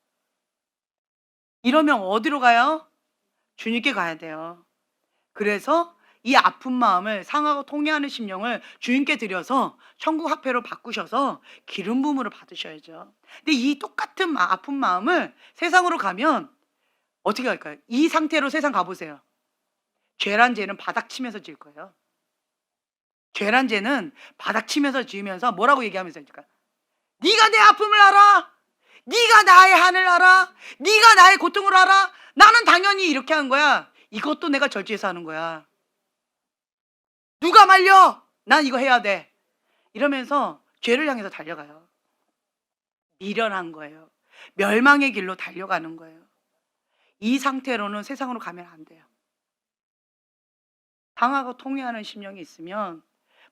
이러면 어디로 가요? 주님께 가야 돼요. 그래서 이 아픈 마음을 상하고 통해하는 심령을 주님께 드려서 천국 화폐로 바꾸셔서 기름 부음으로 받으셔야죠. 근데 이 똑같은 아픈 마음을 세상으로 가면 어떻게 할까요? 이 상태로 세상 가보세요. 죄란 죄는 바닥 치면서 지을 거예요. 죄란 죄는 바닥 치면서 지으면서 뭐라고 얘기하면서 할까? 네가 내 아픔을 알아. 네가 나의 한을 알아. 네가 나의 고통을 알아. 나는 당연히 이렇게 한 거야. 이것도 내가 절제해서 하는 거야. 누가 말려? 난 이거 해야 돼. 이러면서 죄를 향해서 달려가요. 미련한 거예요. 멸망의 길로 달려가는 거예요. 이 상태로는 세상으로 가면 안 돼요. 당하고 통회하는 심령이 있으면,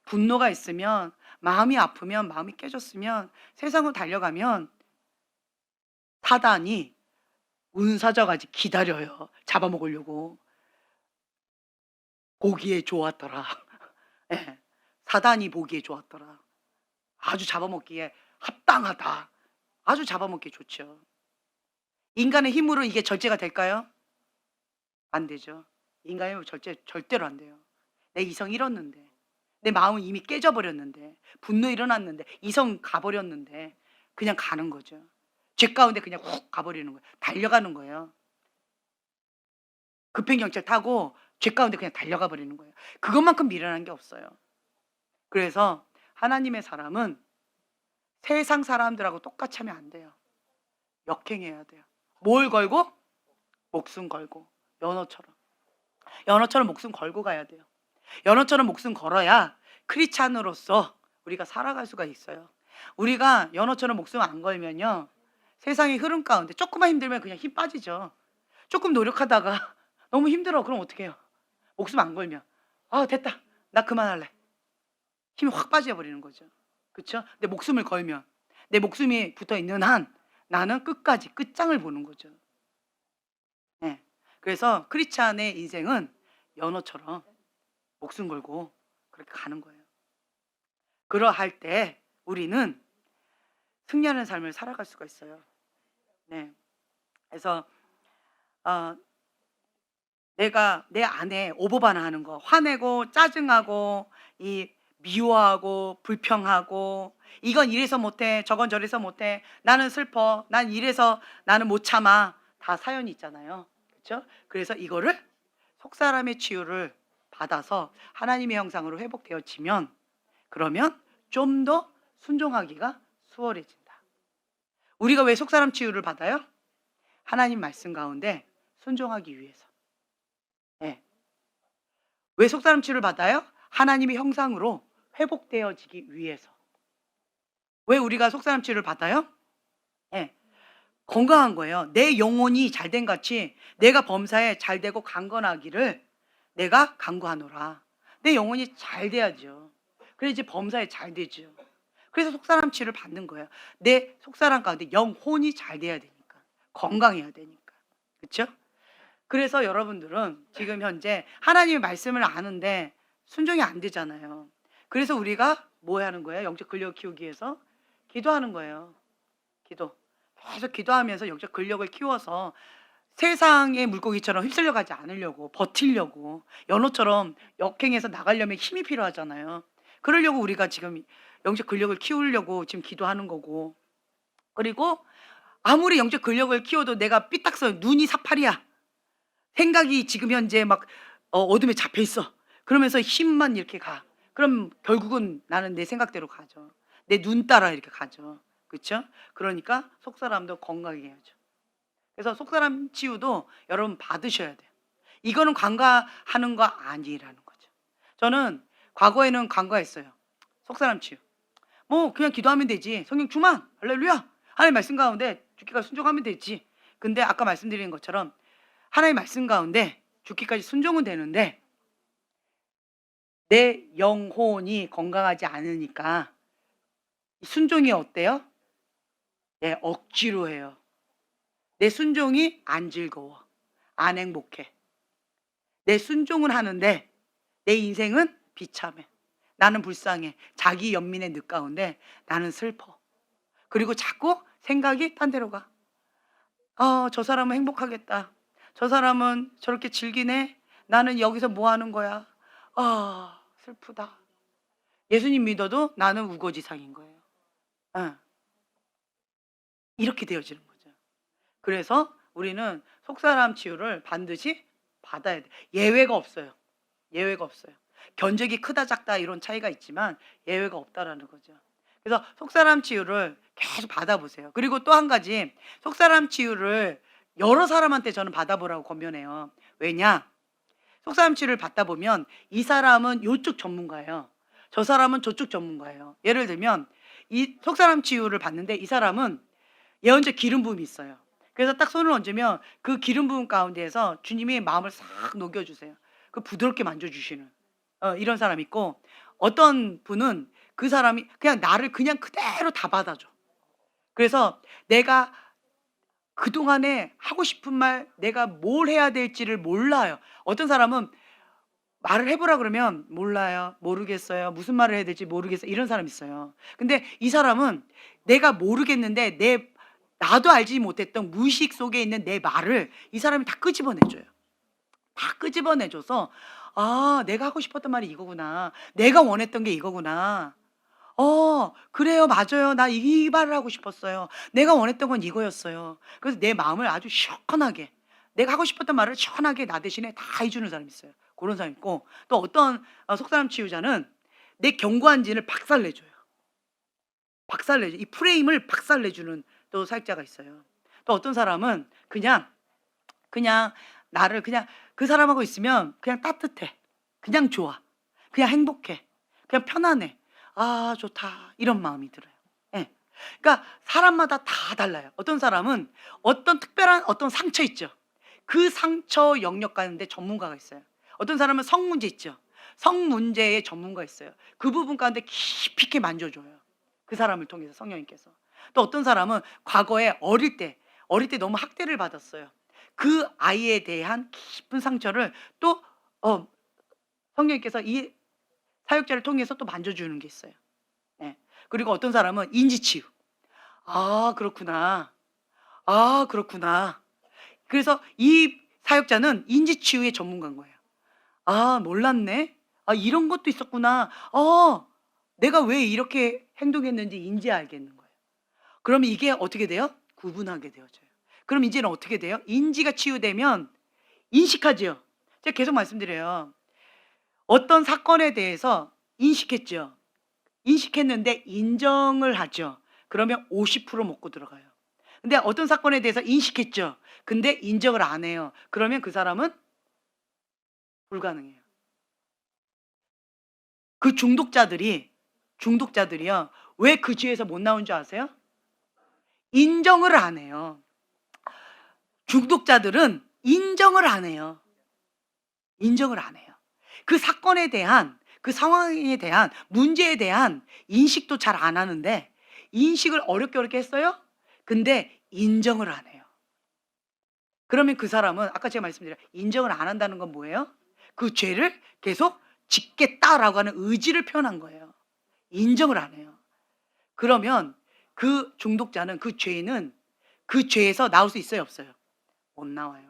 분노가 있으면, 마음이 아프면, 마음이 깨졌으면, 세상으로 달려가면 사단이 운사자까지 기다려요. 잡아먹으려고. 보기에 좋았더라. 네, 사단이 보기에 좋았더라. 아주 잡아먹기에 합당하다. 아주 잡아먹기 좋죠. 인간의 힘으로 이게 절제가 될까요? 안 되죠. 인간의 힘으로 절대로 안 돼요. 내 이성 잃었는데, 내 마음은 이미 깨져버렸는데, 분노 일어났는데, 이성 가버렸는데 그냥 가는 거죠. 죄 가운데 그냥 훅 가버리는 거예요. 달려가는 거예요. 급행경찰 타고 죄 가운데 그냥 달려가 버리는 거예요. 그것만큼 미련한 게 없어요. 그래서 하나님의 사람은 세상 사람들하고 똑같이 하면 안 돼요. 역행해야 돼요. 뭘 걸고? 목숨 걸고. 연어처럼 목숨 걸고 가야 돼요. 연어처럼 목숨 걸어야 크리스찬으로서 우리가 살아갈 수가 있어요. 우리가 연어처럼 목숨 안 걸면요, 세상의 흐름 가운데 조금만 힘들면 그냥 힘 빠지죠. 조금 노력하다가 너무 힘들어. 그럼 어떻게 해요? 목숨 안 걸면 아 됐다 나 그만할래. 힘이 확 빠져버리는 거죠. 그렇죠? 내 목숨을 걸면, 내 목숨이 붙어있는 한 나는 끝까지 끝장을 보는 거죠. 네. 그래서 크리스찬의 인생은 연어처럼 목숨 걸고 그렇게 가는 거예요. 그러할 때 우리는 승리하는 삶을 살아갈 수가 있어요. 네. 그래서 내가 내 안에 오버반응하는 거, 화내고 짜증하고 이 미워하고 불평하고 이건 이래서 못해 저건 저래서 못해 나는 슬퍼 난 이래서 나는 못 참아 다 사연이 있잖아요. 그렇죠? 그래서 이거를 속사람의 치유를 받아서 하나님의 형상으로 회복되어지면 그러면 좀 더 순종하기가 수월해진다. 우리가 왜 속사람 치유를 받아요? 하나님 말씀 가운데 순종하기 위해서. 네. 왜 속사람 치유를 받아요? 하나님의 형상으로 회복되어지기 위해서. 왜 우리가 속사람 치유를 받아요? 네. 건강한 거예요. 내 영혼이 잘된 같이 내가 범사에 잘되고 강건하기를 내가 간구하노라. 내 영혼이 잘 돼야죠. 그래 이제 범사에 잘 되죠. 그래서 속사람 치유를 받는 거예요. 내 속사람 가운데 영혼이 잘 돼야 되니까. 건강해야 되니까. 그렇죠? 그래서 여러분들은 지금 현재 하나님의 말씀을 아는데 순종이 안 되잖아요. 그래서 우리가 뭐 하는 거예요? 영적 근력을 키우기 위해서 기도하는 거예요. 기도. 계속 기도하면서 영적 근력을 키워서 세상의 물고기처럼 휩쓸려 가지 않으려고, 버티려고, 연어처럼 역행해서 나가려면 힘이 필요하잖아요. 그러려고 우리가 지금 영적 근력을 키우려고 지금 기도하는 거고. 그리고 아무리 영적 근력을 키워도 내가 삐딱서 눈이 사팔이야. 생각이 지금 현재 막 어둠에 잡혀 있어. 그러면서 힘만 이렇게 가. 그럼 결국은 나는 내 생각대로 가죠. 내 눈 따라 이렇게 가죠. 그렇죠? 그러니까 속사람도 건강해야죠. 그래서 속사람 치유도 여러분 받으셔야 돼요. 이거는 간과하는 거 아니라는 거죠. 저는 과거에는 간과했어요. 속사람 치유. 뭐 그냥 기도하면 되지. 성령 충만. 할렐루야. 하나님 말씀 가운데 죽기까지 순종하면 되지. 근데 아까 말씀드린 것처럼 하나님 말씀 가운데 죽기까지 순종은 되는데 내 영혼이 건강하지 않으니까 순종이 어때요? 예, 억지로 해요. 내 순종이 안 즐거워. 안 행복해. 내 순종은 하는데 내 인생은 비참해. 나는 불쌍해. 자기 연민의 늪 가운데 나는 슬퍼. 그리고 자꾸 생각이 딴 데로 가. 저 사람은 행복하겠다. 저 사람은 저렇게 즐기네. 나는 여기서 뭐 하는 거야? 슬프다. 예수님 믿어도 나는 우거지상인 거예요. 이렇게 되어지는 거죠. 그래서 우리는 속사람 치유를 반드시 받아야 돼. 예외가 없어요. 예외가 없어요. 견적이 크다 작다 이런 차이가 있지만 예외가 없다라는 거죠. 그래서 속사람 치유를 계속 받아보세요. 그리고 또 한 가지 속사람 치유를 여러 사람한테 저는 받아보라고 권면해요. 왜냐? 속사람 치유를 받다 보면 이 사람은 이쪽 전문가예요. 저 사람은 저쪽 전문가예요. 예를 들면 이 속사람 치유를 받는데 이 사람은 예언자 기름 부음이 있어요. 그래서 딱 손을 얹으면 그 기름 부음 가운데에서 주님이 마음을 싹 녹여주세요. 그 부드럽게 만져주시는 이런 사람 있고, 어떤 분은 그 사람이 그냥 나를 그냥 그대로 다 받아줘. 그래서 내가 그동안에 하고 싶은 말, 내가 뭘 해야 될지를 몰라요. 어떤 사람은 말을 해보라 그러면 몰라요, 모르겠어요, 무슨 말을 해야 될지 모르겠어요, 이런 사람 있어요. 근데 이 사람은 내가 모르겠는데 나도 알지 못했던 무의식 속에 있는 내 말을 이 사람이 다 끄집어내줘요. 다 끄집어내줘서 내가 하고 싶었던 말이 이거구나. 내가 원했던 게 이거구나. 그래요, 맞아요. 나 이 말을 하고 싶었어요. 내가 원했던 건 이거였어요. 그래서 내 마음을 아주 시원하게, 내가 하고 싶었던 말을 시원하게 나 대신에 다 해주는 사람이 있어요. 그런 사람 있고, 또 어떤 속사람 치유자는 내 경고한진을 박살내줘요. 박살내줘. 이 프레임을 박살내주는 또 사역자가 있어요. 또 어떤 사람은 그냥 나를 그냥 그 사람하고 있으면 그냥 따뜻해. 그냥 좋아. 그냥 행복해. 그냥 편안해. 좋다. 이런 마음이 들어요. 예. 그러니까 사람마다 다 달라요. 어떤 사람은 어떤 특별한 어떤 상처 있죠. 그 상처 영역 가는데 전문가가 있어요. 어떤 사람은 성 문제 있죠. 성 문제의 전문가 있어요. 그 부분 가운데 깊이 있게 만져줘요. 그 사람을 통해서 성령님께서. 또 어떤 사람은 과거에 어릴 때 너무 학대를 받았어요. 그 아이에 대한 깊은 상처를 또 성령님께서 이 사역자를 통해서 또 만져주는 게 있어요. 네. 그리고 어떤 사람은 인지치유. 그렇구나. 그렇구나. 그래서 이 사역자는 인지치유의 전문가인 거예요. 몰랐네. 이런 것도 있었구나. 내가 왜 이렇게 행동했는지 인지 알겠는 거예요. 그러면 이게 어떻게 돼요? 구분하게 되어져요. 그럼 이제는 어떻게 돼요? 인지가 치유되면 인식하죠. 제가 계속 말씀드려요. 어떤 사건에 대해서 인식했죠. 인식했는데 인정을 하죠. 그러면 50% 먹고 들어가요. 근데 어떤 사건에 대해서 인식했죠. 근데 인정을 안 해요. 그러면 그 사람은 불가능해요. 그 중독자들이요. 왜 그 죄에서 못 나온 줄 아세요? 인정을 안 해요. 중독자들은 인정을 안 해요. 인정을 안 해요. 그 사건에 대한, 그 상황에 대한, 문제에 대한 인식도 잘 안 하는데 인식을 어렵게 했어요. 근데 인정을 안 해요. 그러면 그 사람은 아까 제가 말씀드린 인정을 안 한다는 건 뭐예요? 그 죄를 계속 짓겠다라고 하는 의지를 표현한 거예요. 인정을 안 해요. 그러면 그 중독자는, 그 죄인은 그 죄에서 나올 수 있어요, 없어요? 못 나와요.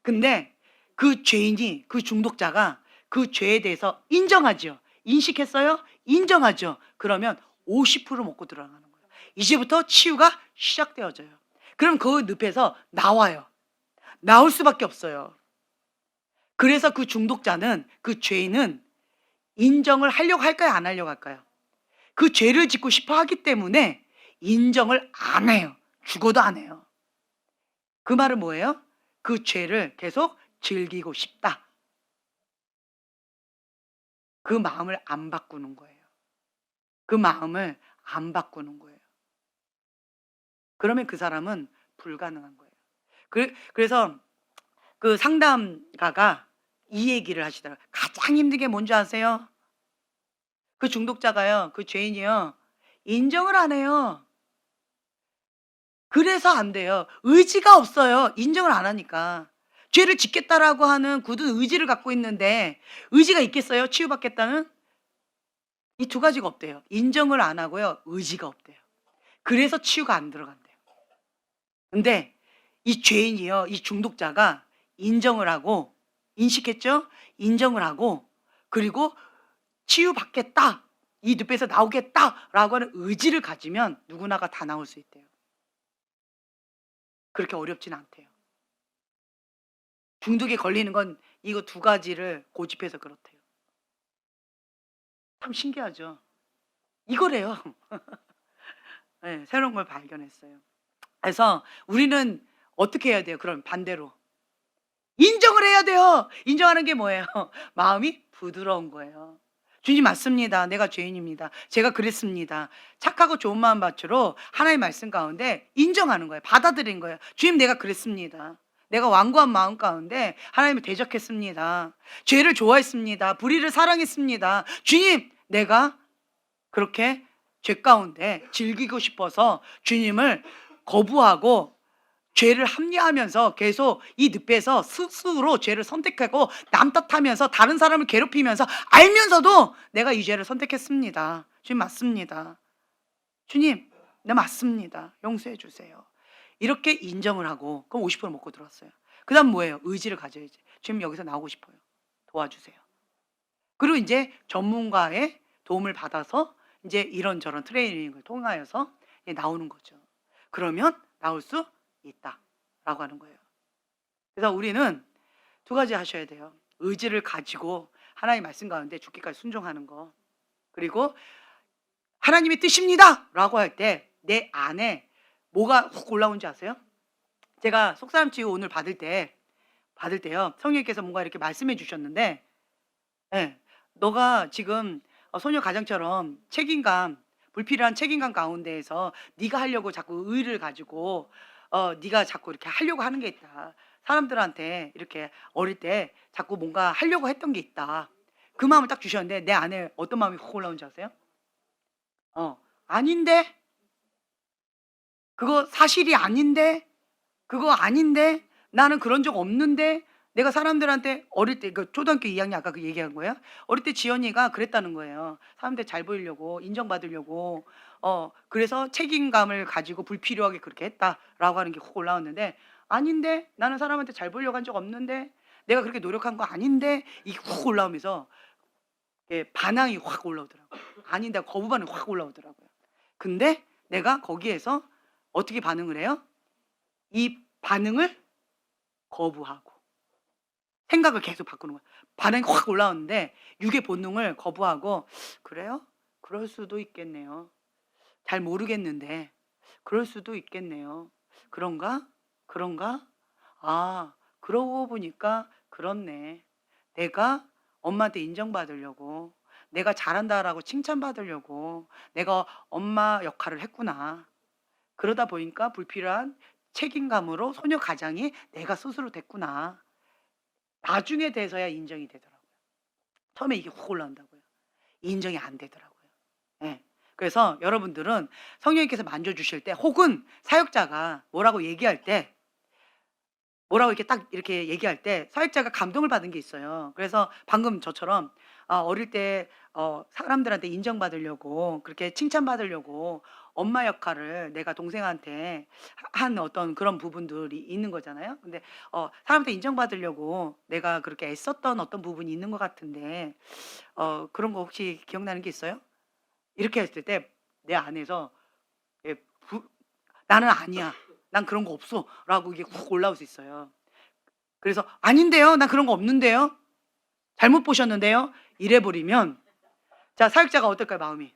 근데 그 죄인이, 그 중독자가 그 죄에 대해서 인정하죠. 인식했어요? 인정하죠. 그러면 50% 먹고 들어가는 거예요. 이제부터 치유가 시작되어져요. 그럼 그 늪에서 나와요. 나올 수밖에 없어요. 그래서 그 중독자는, 그 죄인은 인정을 하려고 할까요? 안 하려고 할까요? 그 죄를 짓고 싶어 하기 때문에 인정을 안 해요. 죽어도 안 해요. 그 말은 뭐예요? 그 죄를 계속 즐기고 싶다. 그 마음을 안 바꾸는 거예요. 그 마음을 안 바꾸는 거예요. 그러면 그 사람은 불가능한 거예요. 그래서 그 상담가가 이 얘기를 하시더라고요. 가장 힘든 게 뭔지 아세요? 그 중독자가요, 그 죄인이요, 인정을 안 해요. 그래서 안 돼요. 의지가 없어요. 인정을 안 하니까. 죄를 짓겠다라고 하는 굳은 의지를 갖고 있는데 의지가 있겠어요? 치유받겠다는? 이 두 가지가 없대요. 인정을 안 하고요, 의지가 없대요. 그래서 치유가 안 들어간대요. 근데 이 죄인이요, 이 중독자가 인정을 하고, 인식했죠? 인정을 하고, 그리고 치유받겠다, 이 늪에서 나오겠다라고 하는 의지를 가지면 누구나가 다 나올 수 있대요. 그렇게 어렵진 않대요. 중독에 걸리는 건 이거 두 가지를 고집해서 그렇대요. 참 신기하죠? 이거래요. 네, 새로운 걸 발견했어요. 그래서 우리는 어떻게 해야 돼요? 그럼 반대로. 인정을 해야 돼요. 인정하는 게 뭐예요? 마음이 부드러운 거예요. 주님 맞습니다. 내가 죄인입니다. 제가 그랬습니다. 착하고 좋은 마음 밭으로 하나님의 말씀 가운데 인정하는 거예요. 받아들인 거예요. 주님 내가 그랬습니다. 내가 완고한 마음 가운데 하나님을 대적했습니다. 죄를 좋아했습니다. 불의를 사랑했습니다. 주님 내가 그렇게 죄 가운데 즐기고 싶어서 주님을 거부하고 죄를 합리화하면서 계속 이 늪에서 스스로 죄를 선택하고 남 탓하면서 다른 사람을 괴롭히면서 알면서도 내가 이 죄를 선택했습니다. 주님 맞습니다. 주님 네 맞습니다. 용서해 주세요. 이렇게 인정을 하고 그럼 50% 먹고 들어왔어요. 그 다음 뭐예요? 의지를 가져야지. 주님 여기서 나오고 싶어요. 도와주세요. 그리고 이제 전문가의 도움을 받아서 이제 이런저런 트레이닝을 통하여서 나오는 거죠. 그러면 나올 수 있다라고 하는 거예요. 그래서 우리는 두 가지 하셔야 돼요. 의지를 가지고 하나님의 말씀 가운데 죽기까지 순종하는 거. 그리고 하나님의 뜻입니다 라고 할 때 내 안에 뭐가 훅 올라온지 아세요? 제가 속사람 치유 오늘 받을 때요, 성령님께서 뭔가 이렇게 말씀해 주셨는데, 예, 너가 지금 소녀 가장처럼 책임감, 불필요한 책임감 가운데에서 네가 하려고 자꾸 의를 가지고 네가 자꾸 이렇게 하려고 하는 게 있다. 사람들한테 이렇게 어릴 때 자꾸 뭔가 하려고 했던 게 있다. 그 마음을 딱 주셨는데 내 안에 어떤 마음이 확 올라온지 아세요? 아닌데? 그거 사실이 아닌데? 그거 아닌데? 나는 그런 적 없는데? 내가 사람들한테 어릴 때 그 초등학교 2학년 아까 그 얘기한 거예요. 어릴 때 지연이가 그랬다는 거예요. 사람들 잘 보이려고, 인정받으려고, 그래서 책임감을 가지고 불필요하게 그렇게 했다라고 하는 게 훅 올라왔는데, 아닌데? 나는 사람한테 잘 보이려고 한 적 없는데? 내가 그렇게 노력한 거 아닌데? 이게 훅 올라오면서 반항이 확 올라오더라고요. 아닌데 거부 반응이 확 올라오더라고요. 근데 내가 거기에서 어떻게 반응을 해요? 이 반응을 거부하고 생각을 계속 바꾸는 거예요. 반응이 확 올라오는데 육의 본능을 거부하고, 그래요? 그럴 수도 있겠네요. 잘 모르겠는데 그럴 수도 있겠네요. 그런가? 그런가? 아, 그러고 보니까 그렇네. 내가 엄마한테 인정받으려고, 내가 잘한다라고 칭찬받으려고 내가 엄마 역할을 했구나. 그러다 보니까 불필요한 책임감으로 소녀 가장이 내가 스스로 됐구나. 나중에 돼서야 인정이 되더라고요. 처음에 이게 훅 올라온다고요. 인정이 안 되더라고요. 예. 그래서 여러분들은 성령님께서 만져주실 때 혹은 사역자가 뭐라고 얘기할 때 뭐라고 이렇게 딱 이렇게 얘기할 때 사역자가 감동을 받은 게 있어요. 그래서 방금 저처럼 어릴 때 사람들한테 인정받으려고 그렇게 칭찬받으려고 엄마 역할을 내가 동생한테 한 어떤 그런 부분들이 있는 거잖아요. 근데 사람한테 인정받으려고 내가 그렇게 애썼던 어떤 부분이 있는 것 같은데 그런 거 혹시 기억나는 게 있어요? 이렇게 했을 때 내 안에서 예, 나는 아니야. 난 그런 거 없어. 라고 이게 훅 올라올 수 있어요. 그래서 아닌데요. 나 그런 거 없는데요. 잘못 보셨는데요. 이래 버리면 자, 사역자가 어떨까요, 마음이?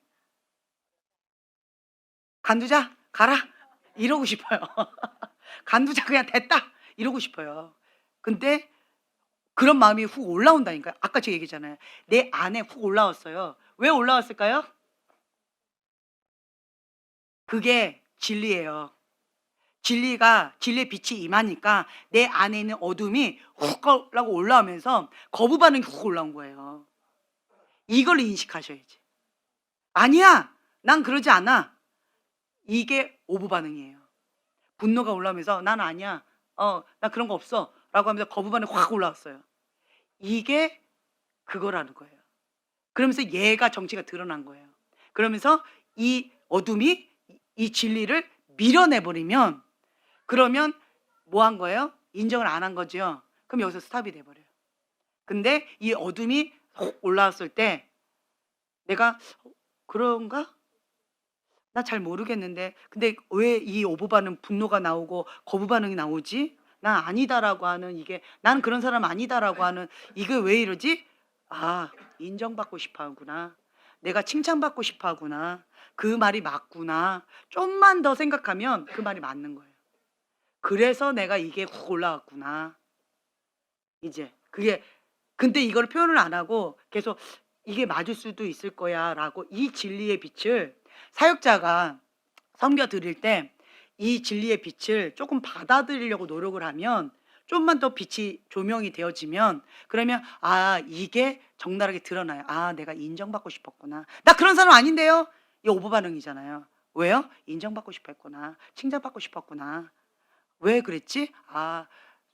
간두자, 가라. 이러고 싶어요. 간두자, 그냥 됐다. 이러고 싶어요. 근데 그런 마음이 훅 올라온다니까요. 아까 제가 얘기했잖아요. 내 안에 훅 올라왔어요. 왜 올라왔을까요? 그게 진리예요. 진리의 빛이 임하니까 내 안에 있는 어둠이 훅 하고 올라오면서 거부 반응이 훅 올라온 거예요. 이걸 인식하셔야지. 아니야, 난 그러지 않아. 이게 오부 반응이에요. 분노가 올라오면서 난 아니야. 나 그런 거 없어. 라고 하면서 거부 반응이 확 올라왔어요. 이게 그거라는 거예요. 그러면서 얘가 정체가 드러난 거예요. 그러면서 이 어둠이 이 진리를 밀어내버리면 그러면 뭐 한 거예요? 인정을 안 한 거죠. 그럼 여기서 스탑이 돼버려요. 근데 이 어둠이 확 올라왔을 때 내가 그런가? 나 잘 모르겠는데 근데 왜 이 오부 반응 분노가 나오고 거부 반응이 나오지? 난 아니다라고 하는 이게 '난 그런 사람 아니다.'라고 하는 이게 왜 이러지? 아, 인정받고 싶어 하구나. 내가 칭찬받고 싶어 하구나. 그 말이 맞구나. 좀만 더 생각하면 그 말이 맞는 거예요. 그래서 내가 이게 훅 올라왔구나. 이제 그게 근데 이걸 표현을 안 하고 계속 '이게 맞을 수도 있을 거야.'라고 이 진리의 빛을 사역자가 섬겨 드릴 때 이 진리의 빛을 조금 받아들이려고 노력을 하면 좀만 더 빛이 조명이 되어지면 그러면 이게 적나라하게 드러나요. '아, 내가 인정받고 싶었구나. 나 그런 사람 아닌데요.' 이 오버 반응이잖아요. 왜요? '인정받고 싶어 했구나. 칭찬받고 싶었구나. 왜 그랬지?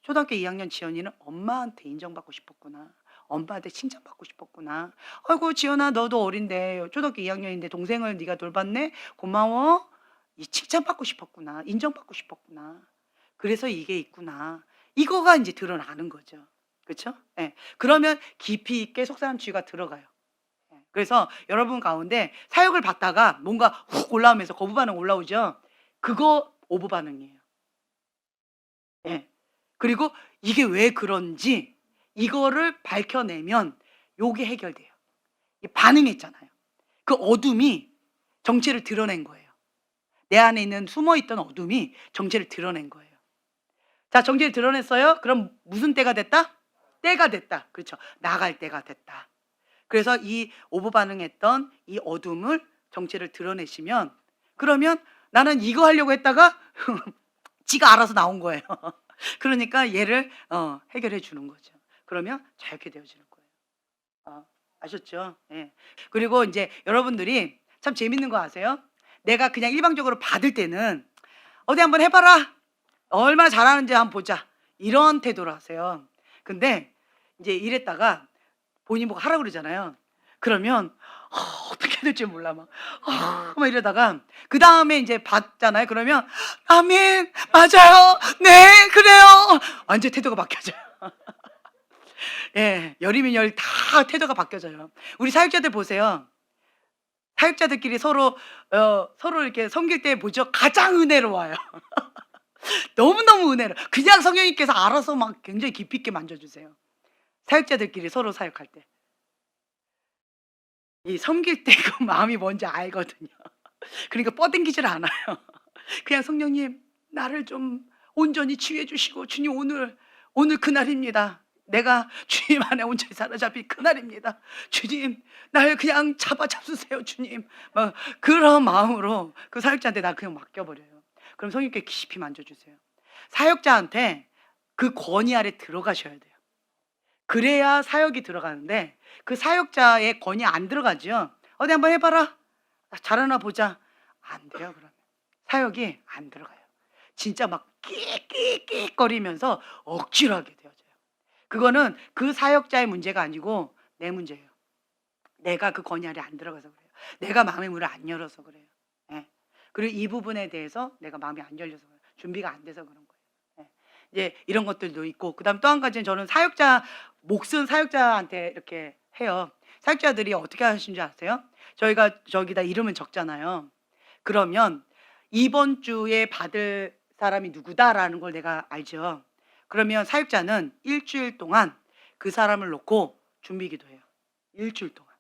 초등학교 2학년 지연이는 엄마한테 인정받고 싶었구나. 엄마한테 칭찬받고 싶었구나. 아이고, 지연아, 너도 어린데 초등학교 2학년인데 동생을 네가 돌봤네. 고마워. 이 칭찬받고 싶었구나. 인정받고 싶었구나. 그래서 이게 있구나. 이거가 이제 드러나는 거죠. 그렇죠? 예. 그러면 깊이 있게 속사람 치유가 들어가요. 예. 그래서 여러분 가운데 사역을 받다가 뭔가 훅 올라오면서 거부 반응 올라오죠. 그거 오부 반응이에요. 예. 그리고 이게 왜 그런지 이거를 밝혀내면 요게 해결돼요. 이 반응했잖아요. 그 어둠이 정체를 드러낸 거예요. 내 안에 있는 숨어 있던 어둠이 정체를 드러낸 거예요. 자, 정체를 드러냈어요. 그럼 무슨 때가 됐다? 때가 됐다. 그렇죠. 나갈 때가 됐다. 그래서 이 오버 반응했던 이 어둠을 정체를 드러내시면 그러면 나는 이거 하려고 했다가 지가 알아서 나온 거예요. 그러니까 얘를 해결해 주는 거죠. 그러면 자유케 되어지는 거예요. 아셨죠? 예. 그리고 이제 여러분들이 참 재밌는 거 아세요? 내가 그냥 일방적으로 받을 때는 어디 한번 해봐라. 얼마나 잘하는지 한번 보자. 이런 태도로 하세요. 근데 이제 이랬다가 본인 보고 하라고 그러잖아요. 그러면 어떻게 해야 될지 몰라 막 이러다가 그다음에 이제 받잖아요. 그러면 아멘, 맞아요, 네, 그래요. 완전 태도가 바뀌어져요. 예, 열이면 열 다 태도가 바뀌어져요. 우리 사역자들 보세요. 사역자들끼리 서로 이렇게 섬길 때 보죠. 가장 은혜로워요. 너무너무 은혜로. 그냥 성령님께서 알아서 막 굉장히 깊이 있게 만져주세요. 사역자들끼리 서로 사역할 때. 이 섬길 때 그 마음이 뭔지 알거든요. 그러니까 뻗당기질 않아요. 그냥 성령님, 나를 좀 온전히 치유해 주시고 주님, 오늘 그날입니다. 내가 주님 안에 온전히 사로잡힌 그날입니다. 주님, 날 그냥 잡아주세요 주님. 막 그런 마음으로 그 사역자한테 나 그냥 맡겨버려요. 그럼 성령님께 깊이 만져주세요. 사역자한테 그 권위 아래 들어가셔야 돼요. 그래야 사역이 들어가는데 그 사역자의 권위 안 들어가죠. 어디 한번 해봐라. 잘하나 보자. 안 돼요. 그러면 사역이 안 들어가요. 진짜 막 끽끽끽거리면서 억지로 하게 되어져요. 그거는 그 사역자의 문제가 아니고 내 문제예요. 내가 그 권위 아래 안 들어가서 그래요. 내가 마음의 문을 안 열어서 그래요. 예. 그리고 이 부분에 대해서 내가 마음이 안 열려서 그래요. 준비가 안 돼서 그런 거예요. 예. 이제 이런 것들도 있고, 그다음 또 한 가지는 저는 사역자, 목숨 사역자한테 이렇게 해요. 사역자들이 어떻게 하시는 줄 아세요? 저희가 저기다 이름을 적잖아요. 그러면 이번 주에 받을 사람이 누구다라는 걸 내가 알죠. 그러면 사역자는 일주일 동안 그 사람을 놓고 준비기도 해요. 일주일 동안.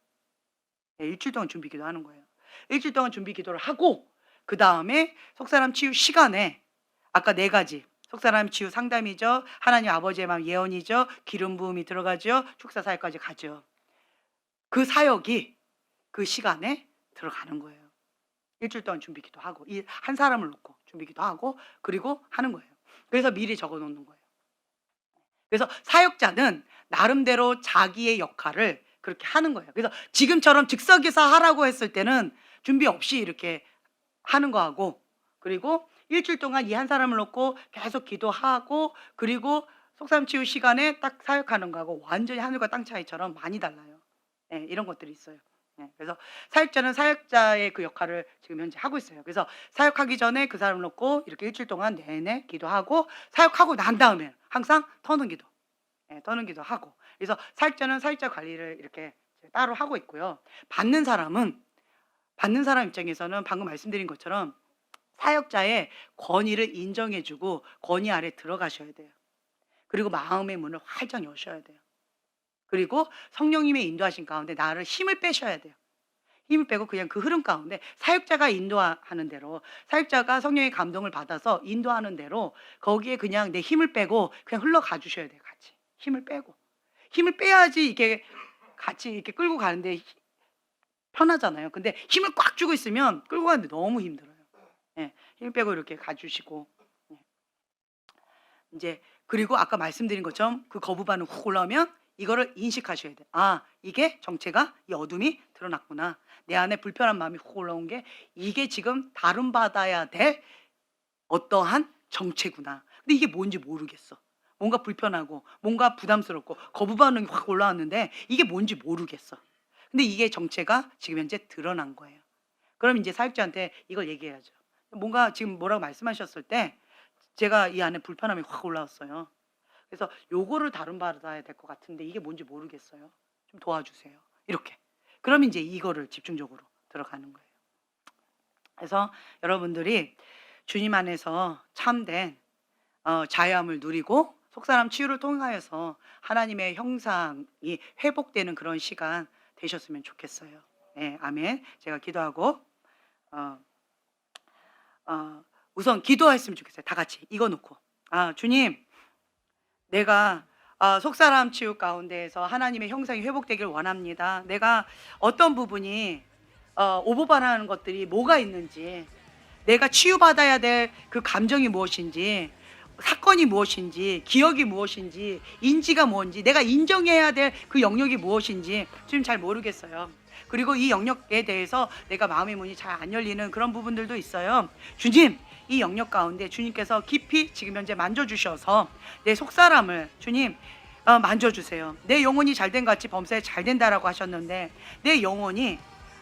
네, 일주일 동안 준비기도 하는 거예요. 일주일 동안 준비기도를 하고, 그 다음에 속사람 치유 시간에 아까 네 가지, 속사람 치유 상담이죠, 하나님 아버지의 마음 예언이죠, 기름 부음이 들어가죠, 축사 사역까지 가죠. 그 사역이 그 시간에 들어가는 거예요. 일주일 동안 준비기도 하고, 이 한 사람을 놓고 준비기도 하고, 그리고 하는 거예요. 그래서 미리 적어 놓는 거예요. 그래서 사역자는 나름대로 자기의 역할을 그렇게 하는 거예요. 그래서 지금처럼 즉석에서 하라고 했을 때는 준비 없이 이렇게 하는 거하고, 그리고 일주일 동안 이 한 사람을 놓고 계속 기도하고, 그리고 속사람 치유 시간에 딱 사역하는 거하고 완전히 하늘과 땅 차이처럼 많이 달라요. 네, 이런 것들이 있어요. 네, 그래서 사역자는 사역자의 그 역할을 지금 현재 하고 있어요. 그래서 사역하기 전에 그 사람을 놓고 이렇게 일주일 동안 내내 기도하고, 사역하고 난 다음에 항상 터는 기도, 터는 기도 하고, 그래서 사역자는 사역자 관리를 이렇게 따로 하고 있고요. 받는 사람 입장에서는 방금 말씀드린 것처럼 사역자의 권위를 인정해주고 권위 아래 들어가셔야 돼요. 그리고 마음의 문을 활짝 여셔야 돼요. 그리고 성령님의 인도하신 가운데 나를 힘을 빼셔야 돼요. 힘을 빼고 그냥 그 흐름 가운데 사역자가 인도하는 대로, 사역자가 성령의 감동을 받아서 인도하는 대로 거기에 그냥 내 힘을 빼고 그냥 흘러가 주셔야 돼요. 같이 힘을 빼고, 힘을 빼야지 이게 같이 이렇게 끌고 가는데 편하잖아요. 근데 힘을 꽉 주고 있으면 끌고 가는데 너무 힘들어요. 예, 힘 빼고 이렇게 가주시고, 예. 이제 그리고 아까 말씀드린 것처럼 그 거부 반응 훅 올라오면 이거를 인식하셔야 돼요. 아, 이게 정체가, 이 어둠이 드러났구나. 내 안에 불편한 마음이 훅 올라온 게 이게 지금 다른 받아야 될 어떠한 정체구나. 근데 이게 뭔지 모르겠어. 뭔가 불편하고 뭔가 부담스럽고 거부 반응이 확 올라왔는데 이게 뭔지 모르겠어. 근데 이게 정체가 지금 현재 드러난 거예요. 그럼 이제 사역자한테 이걸 얘기해야죠. 뭔가 지금 뭐라고 말씀하셨을 때 제가 이 안에 불편함이 확 올라왔어요. 그래서 요거를 다른 받아야 될 것 같은데 이게 뭔지 모르겠어요. 좀 도와주세요. 이렇게. 그러면 이제 이거를 집중적으로 들어가는 거예요. 그래서 여러분들이 주님 안에서 참된 자유함을 누리고 속사람 치유를 통하여서 하나님의 형상이 회복되는 그런 시간 되셨으면 좋겠어요. 네, 아멘. 제가 기도하고 우선 기도했으면 좋겠어요. 다 같이 이거 놓고, 주님, 내가 속사람 치유 가운데에서 하나님의 형상이 회복되길 원합니다. 내가 어떤 부분이 오버반하는 것들이 뭐가 있는지, 내가 치유받아야 될 그 감정이 무엇인지, 사건이 무엇인지, 기억이 무엇인지, 인지가 뭔지, 내가 인정해야 될 그 영역이 무엇인지 지금 잘 모르겠어요. 그리고 이 영역에 대해서 내가 마음의 문이 잘 안 열리는 그런 부분들도 있어요. 주님, 이 영역 가운데 주님께서 깊이 지금 현재 만져주셔서 내 속사람을 주님 만져주세요. 내 영혼이 잘된 같이 범사에 잘 된다라고 하셨는데 내 영혼이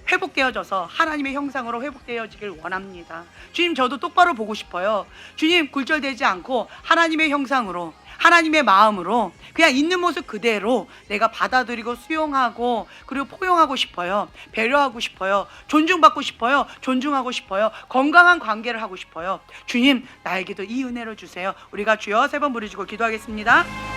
회복되어져서 하나님의 형상으로 회복되어지길 원합니다. 주님, 저도 똑바로 보고 싶어요. 주님, 굴절되지 않고 하나님의 형상으로, 하나님의 마음으로 그냥 있는 모습 그대로 내가 받아들이고 수용하고 그리고 포용하고 싶어요. 배려하고 싶어요. 존중받고 싶어요. 존중하고 싶어요. 건강한 관계를 하고 싶어요. 주님, 나에게도 이 은혜를 주세요. 우리가 주여 3번 부르짖고 기도하겠습니다.